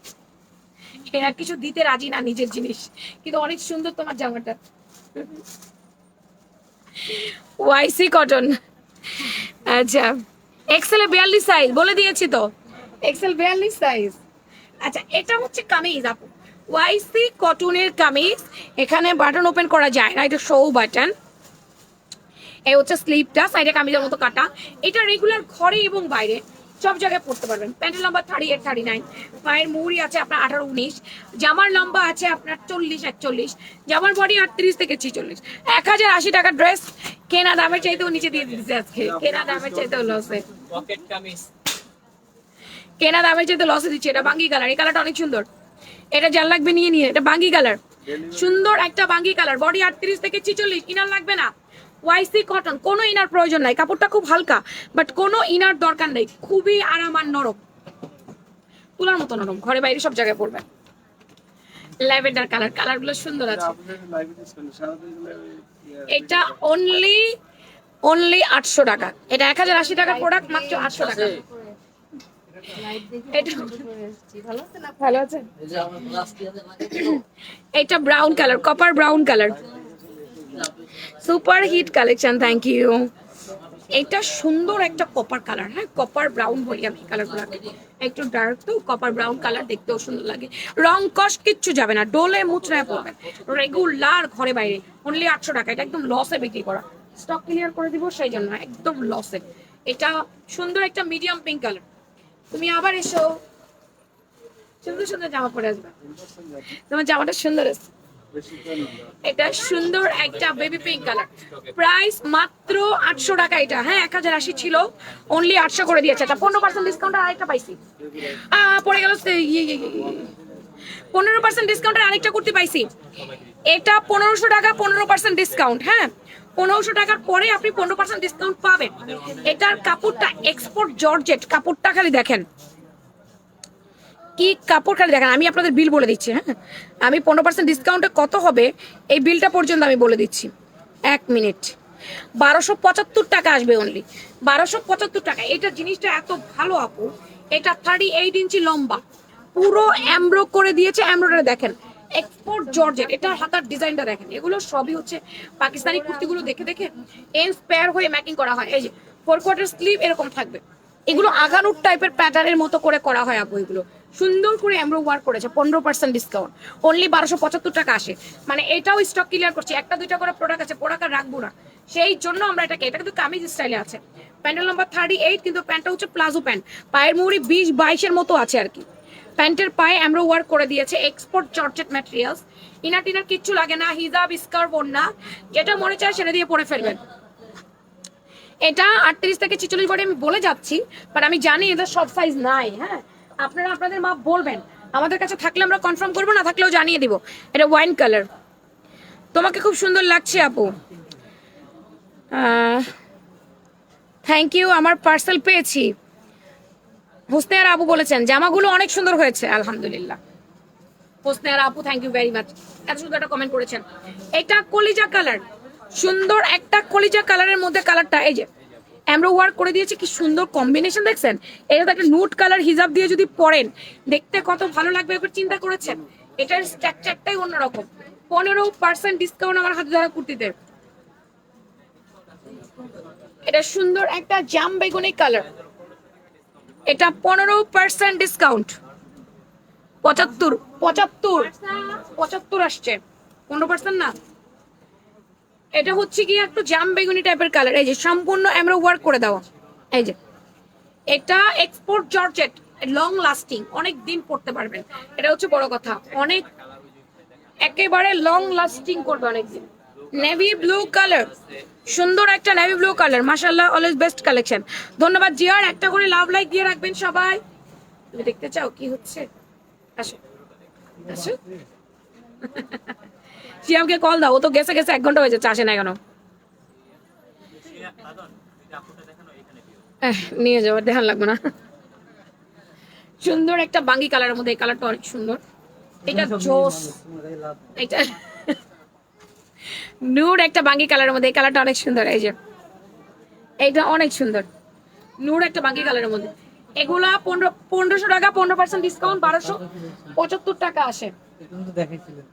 এরা কিছু দিতে রাজি না নিজের জিনিস, কিন্তু অনেক সুন্দর তোমার জামাটা। ওয়াইসি কটন, আচ্ছা। এক্সেল 42 সাইজ বলে দিয়েছি তো, এক্সেল 42 সাইজ। আচ্ছা, এটা হচ্ছে কামিজ আপু, ওয়াইসি কটনের কামিজ। এখানে বাটন ওপেন করা যায় না, এটা শো বাটন। এই হচ্ছে স্লিভটা, সাইডে কামিজের মতো কাটা। এটা রেগুলার ঘরে এবং বাইরে সব জায়গায় পড়তে পারবেন। প্যান্টের লম্বা 38, 39, পায়ের মুড়ি আছে আপনার 18, 19, জামার লম্বা আছে আপনার 40, 41, জামার বডি 38 থেকে 46। 1080 টাকা ড্রেস, কেনা দামের চাইতেও নিচে দিয়ে দিচ্ছে আজকে, কেনা দামের চাইতেও লসে, কেনা দামের চাইতে লসে দিচ্ছে। এটা বাঙ্গি কালার, এই কালারটা অনেক সুন্দর, এটা যার লাগবে নিয়ে নিয়ে। এটা বাঙ্গি কালার, সুন্দর একটা বাঙ্গি কালার, বডি 38 থেকে 46, ইনার লাগবে না। ওয়াইসি কটন, কোনো ইনার প্রয়োজন নাই, কাপড়টা খুব হালকা, বাট কোনো ইনার দরকার নেই, খুবই আরাম আর নরম, তুলার মতো নরম, ঘরে বাইরে সব জায়গায় পড়বেন। ল্যাভেন্ডার কালার, কালারগুলো সুন্দর আছে। এটা অনলি 800 টাকা, এটা 1080 টাকার প্রোডাক্ট, মাত্র 800 টাকা। ভালো আছে। এটা brown colour, copper brown colour, super hit collection, thank you. এটা সুন্দর একটা কপার কালার, হ্যাঁ কপার ব্রাউন বলি আমি কালারগুলো, একটু ডার্ক তো কপার ব্রাউন কালার, দেখতেও সুন্দর লাগে, রং কস কিচ্ছু যাবে না, ডোলে মুচড়ায় পড়বেন, রেগুলার ঘরে বাইরে। অনলি 800 টাকা, এটা একদম লসে বিক্রি করা, স্টক ক্লিয়ার করে দিব সেই জন্য, একদম লসে। এটা সুন্দর একটা মিডিয়াম পিঙ্ক কালার। তুমি আবার এসো, সুন্দর সুন্দর জামা পরে আসবে, তোমার জামাটা সুন্দর আছে। এটা সুন্দর একটা বেবি পিঙ্ক কালার, প্রাইস মাত্র 800 টাকা। এটা হ্যাঁ 1080 ছিল, অনলি 800 করে দিয়েছে। এটা 15% ডিসকাউন্টে আরেকটা পাইছি, পড়ে গেল 15% ডিসকাউন্টের আরেকটা কুর্তি পাইছি। এটা 1500 টাকা, 15% ডিসকাউন্ট। হ্যাঁ, 1500 টাকার পরে আপনি 15% ডিসকাউন্ট পাবেন। এটার কাপড়টা এক্সপোর্ট জর্জেট, কাপড়টা খালি দেখেন কি কাপড়, খালি দেখেন। আমি আপনাদের বিল বলে দিচ্ছি। হ্যাঁ, আমি 15% ডিসকাউন্টে কত হবে এই বিলটা পর্যন্ত আমি বলে দিচ্ছি। 1 মিনিট। 1275 টাকা আসবে অনলি, 1275 টাকা। এটা জিনিসটা এত ভালো আপু। এটা 38 ইঞ্চি লম্বা, পুরো এমব্রো করে দিয়েছে। এমব্রয়ডারি দেখেন, এক্সপোর্ট জর্জেট। এটার হাতার ডিজাইনটা দেখেন। এগুলো সবই হচ্ছে পাকিস্তানি কুর্তিগুলো দেখে দেখে ইন্সপায়ার হয়ে মেকিং করা হয়। এই যে 4 কোয়ার্টার স্লিভ এরকম থাকবে। এগুলো আগানুর টাইপের প্যাটার্নের মতো করে করা হয় আপু। এগুলো সুন্দর করে এমব্রো ওয়ার্ক করেছে। 15% ডিসকাউন্ট, অনলি 1275 টাকা আসে। মানে এটাও স্টক ক্লিয়ার করছি। একটা দুইটা করে প্রোডাক্ট আছে, প্রোডাক্ট আর রাখবো না, সেই জন্য আমরা এটাকে, এটা কিন্তু কামিজ স্টাইলে আছে। প্যান্টের নাম্বার 38, কিন্তু প্যান্টটা হচ্ছে প্লাজো প্যান্ট। পায়ের মুড়ি 20-22 মতো আছে আর কি। প্যান্টের পায়ে এমব্রো ওয়ার্ক করে দিয়েছে, এক্সপোর্ট জর্জেট ম্যাটেরিয়ালস। ইনার টিনার কিচ্ছু লাগে না, হিজাব স্কার্ফ ওড়না যেটা মনে চায় সেটা দিয়ে পরে ফেলবেন। এটা 38 থেকে 46 বডি আমি বলে যাচ্ছি, বাট আমি জানি এটা সব সাইজ নাই। হ্যাঁ, আপনারা আপনাদের মাপ বলবেন, আমাদের কাছে থাকলে আমরা কনফার্ম করবো, না থাকলেও জানিয়ে দিব। এটা ওয়াইন কালার, তোমাকে খুব সুন্দর লাগছে আপু। থ্যাংক ইউ, আমার পার্সেল পেয়েছি। হোসনে আর আপু বলেছেন জামাগুলো অনেক সুন্দর হয়েছে, আলহামদুলিল্লাহ। হোসনে আর আপু থ্যাংক ইউ ভেরি মাচ, এত সুন্দর একটা কমেন্ট করেছেন। এটা কলিজা কালার, সুন্দর একটা কলিজা কালারের মধ্যে কালারটা এই যে এমব্রো ওয়ার্ক করে দিয়েছে। কি সুন্দর কম্বিনেশন দেখছেন। এটা তো একটা নুট কালার হিজাব দিয়ে যদি পরেন দেখতে কত ভালো লাগবে, একবার চিন্তা করেছেন। এটার স্ট্রাকচারটাই অন্যরকম। 15% ডিসকাউন্ট আমার হাতে ধরা কুর্তিতে। এটা সুন্দর একটা জাম বেগুনি কালার, এটা 15% ডিসকাউন্ট। 75 আসছে, 15% না। এটা হচ্ছে কি একটু জাম বেগুনি টাইপের কালার। এই যে সম্পূর্ণ এমব্রো ওয়ার্ক করে দেওয়া। এই যে এটা এক্সপোর্ট জর্জেট, লং লাস্টিং, অনেক দিন পড়তে পারবেন। এটা হচ্ছে বড় কথা, অনেক একেবারে লং লাস্টিং করবে অনেক দিন। নেভি ব্লু কালার, সুন্দর একটা নেভি ব্লু কালার, মাশাআল্লাহ, অলওয়েজ বেস্ট কালেকশন। ধন্যবাদ জিয়ার, একটা করে লাভ লাইক দিয়ে রাখবেন সবাই। তুমি দেখতে চাও কি হচ্ছে? আসো আসো, শিয়ামকে কল দাও, ও তো গেছে 1 ঘন্টা হয়ে যাচ্ছে, আসে না কেন? নিয়ে যাওয়ার দেখান লাগবে না। সুন্দর একটা বাঙ্গি কালারের মধ্যে, এই কালারটা অনেক সুন্দর। এটা জোস, এটা নুড একটা বাঙ্গি কালারের মধ্যে, এই কালারটা অনেক সুন্দর। এই যে এইটা অনেক সুন্দর, নুড একটা বাঙ্গি কালারের মধ্যে। এগুলা 1500 টাকা, 15% ডিসকাউন্ট 1275 টাকা আসে। দেখাইছিলেন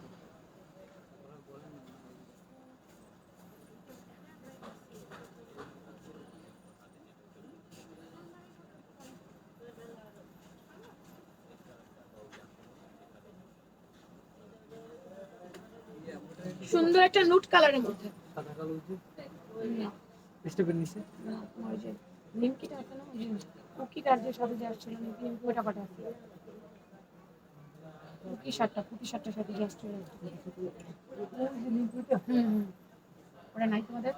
সুন্দর একটা নুট কালারের মধ্যে। সাদা কালো স্টেপের নিচে ওই যে নিমকিটা আছে না, ওই যে কুকিটার যে সাথে যে আসছিল নিমকি, ওটা পাঠা আছে। কুকি শার্টটার সাথে যে আসছিল, ওটা নাই তোমাদের?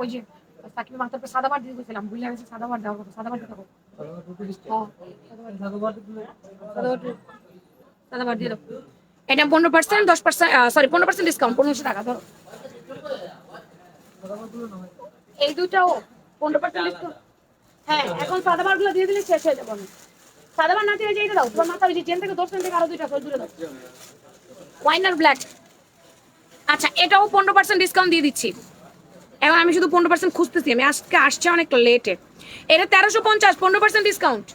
ওই যে সাকিব মাথার পর সাদা বার দিয়ে গেছিলাম, বুঝলে গেছে সাদা বার দেওয়ার কথা, সাদা বার দিতে হবে। সাদা বার দিয়ে দাও। এটা 15%, 10% সরি 15% ডিসকাউন্ট, 1500 টাকা ধরো। এই দুটাও 15% ডিসকাউন্ট। হ্যাঁ, এখন সাদা বার গুলো দিয়ে দিলে শেষ হয়ে যাবে। আমি সাদা বার না দিয়ে যে এটা দাও, তোমার মাথা ওই যে জেন থেকে 10 থেকে আরো দুইটা দূরে দাও। ওয়াইনার ব্ল্যাক, আচ্ছা এটাও 15% ডিসকাউন্ট দিয়ে দিচ্ছি। এখন আমি শুধু 15% খুঁজতেছি, আমি আজকে আসছে অনেক লেটে। এটা 1350, 15% ডিসকাউন্ট।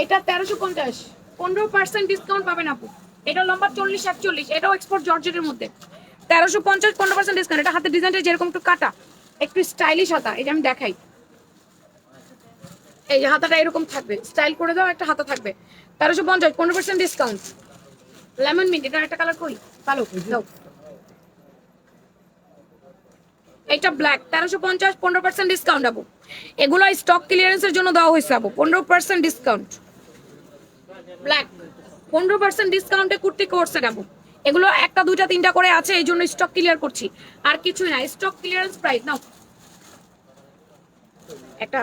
এটা 1350, 15% ডিসকাউন্ট পাবেন আপু। এটা লম্বা 40-41, এটাও এক্সপোর্ট জর্জেটের মধ্যে। 1350, 15% ডিসকাউন্ট। এটা হাতের ডিজাইনটা যেরকম একটু কাটা, একটু স্টাইলিশ হাতা। এটা আমি দেখাই, এই যে হাতাটা এরকম থাকবে, স্টাইল করে দাও, একটা হাতা থাকবে। 1350, 15% ডিসকাউন্ট। লেমন মিন্ট, এটা একটা কালার কই, কালো দাও। এটা ব্ল্যাক, 1350, 15% ডিসকাউন্ট আপু। এগুলো স্টক ক্লিয়ারেন্সের জন্য দেওয়া হয়েছে আপু, 15% ডিসকাউন্ট। ব্ল্যাক 15% ডিসকাউন্টে কুর্তি করছে আপু। এগুলো একটা দুইটা তিনটা করে আছে, এই জন্য স্টক ক্লিয়ার করছি, আর কিছুই না। স্টক ক্লিয়ারেন্স প্রাইস নাও একটা,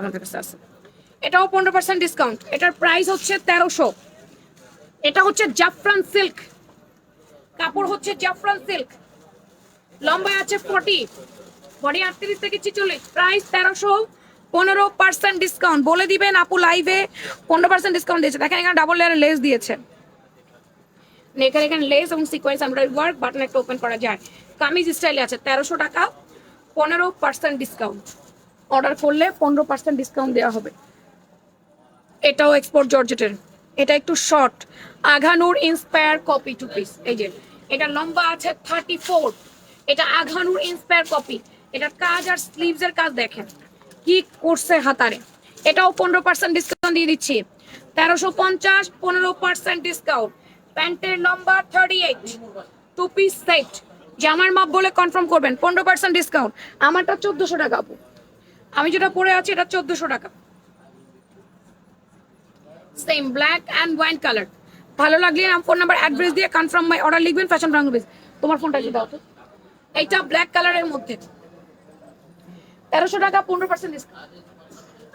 আমাদের কাছে আছে। এটাও 15% ডিসকাউন্ট। এটার প্রাইস হচ্ছে 1300। এটা হচ্ছে জাফরান সিল্ক, কাপড় হচ্ছে জাফরান সিল্ক, লম্বা আছে 40, বডি 38 থেকে 46, প্রাইস 1300, 15% ডিসকাউন্ট। বলে দিবেন আপু লাইভে 15% ডিসকাউন্ট দিয়েছে। দেখেন এখানে ডাবল লেয়ারের লেস দিয়েছে, এখানে লেস এবং সিকোয়েন্স এমব্রয়ডারি ওয়ার্ক, বাটন একটা ওপেন করা যায়, কামিজ স্টাইলে আছে। 1300 টাকা, 15% ডিসকাউন্ট। অর্ডার করলে 15% ডিসকাউন্ট দেওয়া হবে। এটাও এক্সপোর্ট জর্জেটের, এটা একটু শর্ট, আঘানুর ইন্সপায়ার কপি 2 পিস। এই যে এটা লম্বা আছে 34, এটা আঘানুর ইন্সপায়ার কপি। এটা কাজ আর স্লিভস এর কাজ দেখেন কি করছে হাতারে। এটাও 15% ডিসকাউন্ট দিয়ে দিচ্ছি, 1350, 15% ডিসকাউন্ট। প্যান্টের লম্বা 38, 2 পিস সেট, জামার মাপ বলে কনফার্ম করবেন, 15% ডিসকাউন্ট। আমারটা 1400 টাকা আপু, আমি যেটা পরে আছি এটা 1400 টাকা। Same black and wine colour. ভালো লাগলে নাম, ফোন নাম্বার, অ্যাড্রেস দিয়ে কনফার্ম মাই অর্ডার লিখবেন। ফ্যাশন বাংলাদেশ, তোমার ফোনটা কি দাও তো। এইটা ব্ল্যাক কালারের মধ্যে 1300 টাকা, 15% ডিসকাউন্ট।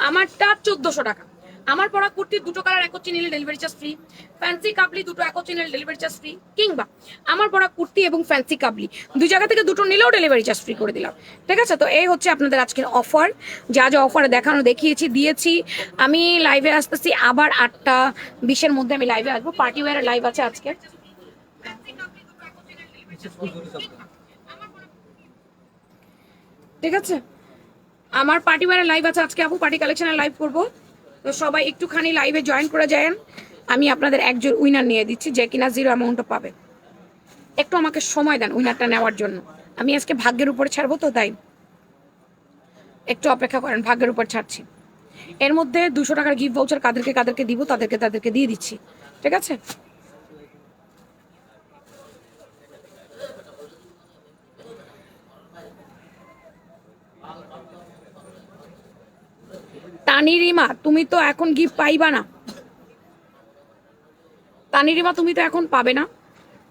আমারটা 1400 টাকা। আমার পরা কুর্তি দুটো কালার একত্রে নিলে ডেলিভারি চার্জ ফ্রি, ফ্যান্সি কাবলি দুটো একত্রে নিলে ডেলিভারি চার্জ ফ্রি, কিংবা আমার পরা কুর্তি এবং ফ্যান্সি কাবলি দুই জায়গা থেকে দুটো নিলেও ডেলিভারি চার্জ ফ্রি করে দিলাম। ঠিক আছে, তো এই হচ্ছে আপনাদের আজকের অফার। যা যা অফারে দেখানো দেখিয়েছি দিয়েছি। আমি লাইভে আসতেছি আবার 8:20-এর মধ্যে আমি লাইভে আসবো। পার্টি ওয়্যারের লাইভ আছে আজকে। ঠিক আছে, আমার পার্টি ওয়্যারের লাইভ আছে আজকে আপু, পার্টি কালেকশনের লাইভ করবো। তো সবাই একটুখানি লাইভে জয়েন করে যায়েন। আমি আপনাদের একজন উইনার নিয়ে দিচ্ছি যে কিনা 0 অ্যামাউন্টও পাবে। একটু আমাকে সময় দেন উইনারটা নেওয়ার জন্য। আমি আজকে ভাগ্যের উপরে ছাড়বো, তো তাই একটু অপেক্ষা করেন, ভাগ্যের উপর ছাড়ছি। এর মধ্যে 200 টাকার গিফট ভাউচার কাদেরকে দিব তাদেরকে দিয়ে দিচ্ছি। ঠিক আছে, তানিরিমা তুমি তো এখন গিফট পাইবা না। তানিরিমা তুমি তো এখন পাবে না,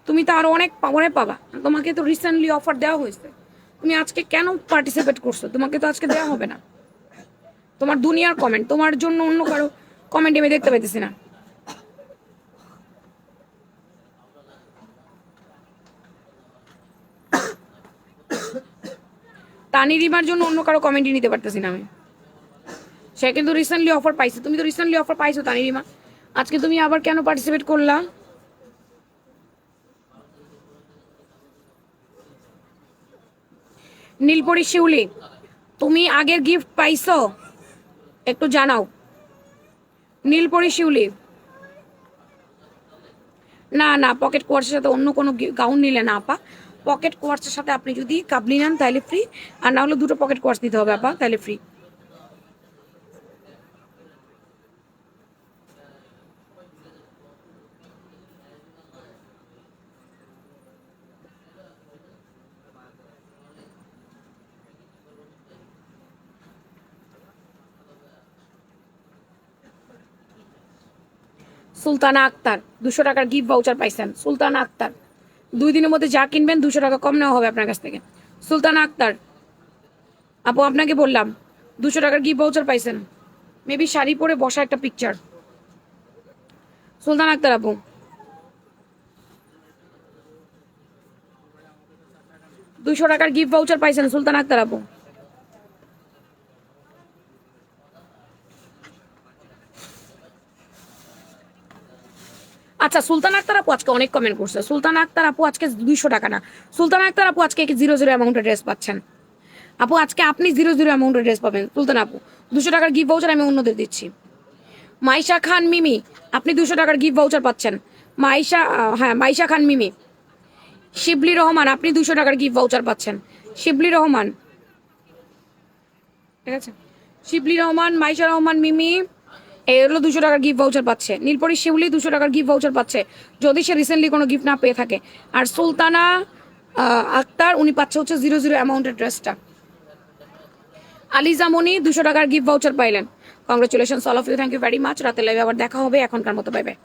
তুমি তো আরো অনেক পরে পাবা। তোমাকে তো রিসেন্টলি অফার দেওয়া হয়েছে, তুমি আজকে কেন পার্টিসিপেট করছো? তোমাকে তো আজকে দেওয়া হবে না। তোমার দুনিয়ার কমেন্ট, তোমার জন্য অন্য কারো কমেন্ট আমি দেখতে পাইতেছি না। তানিরিমার জন্য অন্য কারো কমেন্টই নিতে পারতেছি না আমি। সে কিন্তু রিসেন্টলি অফার পাইছে, তুমি তো রিসেন্টলি অফার পাইছো তানিরিমা, আজকে তুমি আবার কেন পার্টিসিপেট করলা? নীলপরি শিউলি, তুমি আগের গিফট পাইছো একটু জানাও। নীলপরি শিউলি, না পকেট কোয়ার্সের সাথে অন্য কোনো গাউন নিলে না আপা। পকেট কোয়ার্সের সাথে আপনি যদি কাবলি নেন তাহলে ফ্রি, আর না হলে দুটো পকেট কোয়ার্স দিতে হবে আপা, তাহলে ফ্রি। সুলতানা আক্তার 200 টাকার গিফট ভাউচার পাইছেন। সুলতানা আক্তার, 2 দিনের মধ্যে যা কিনবেন 200 টাকা কম নেওয়া হবে আপনার কাছ থেকে। সুলতানা আক্তার আপু, আপনাকে বললাম 200 টাকার গিফট ভাউচার পাইছেন। মেবি শাড়ি পরে বসা একটা পিকচার। সুলতানা আক্তার আপু, 200 টাকার গিফট ভাউচার পাইছেন সুলতানা আক্তার আপু। আচ্ছা, সুলতানা আক্তার আপু আজকে অনেক কমেন্ট করছে। সুলতানা আক্তার আপু আজকে 200 টাকা না, সুলতানা আক্তার আপু আজকে 00 অ্যামাউন্টের ড্রেস পাচ্ছেন। আপু আজকে আপনি 00 অ্যামাউন্টের ড্রেস পাবেন। সুলতানা আপু 200 টাকার গিফট ভাউচার আমি অন্যদের দিচ্ছি। মাইশা খান মিমি, আপনি 200 টাকার গিফট ভাউচার পাচ্ছেন। মাইশা খান মিমি। শিবলি রহমান, আপনি 200 টাকার গিফট ভাউচার পাচ্ছেন। শিবলি রহমান, ঠিক আছে, শিবলি রহমান, মাইশা রহমান, মিমি, এই হলো 200 টাকার গিফট ভাউচার পাচ্ছে। নীলপরি শিউলি 200 টাকার গিফট ভাউচার পাচ্ছে যদি সে রিসেন্টলি কোনো গিফট না পেয়ে থাকে। আর সুলতানা আক্তার উনি পাচ্ছে হচ্ছে 00 অ্যামাউন্টের ড্রেসটা। আলিজা মনি 200 টাকার গিফট ভাউচার পাইলেন। Congratulation all of you, thank you very much. রাতে লাইভে আবার দেখা হবে, এখনকার মতো বাই বাই।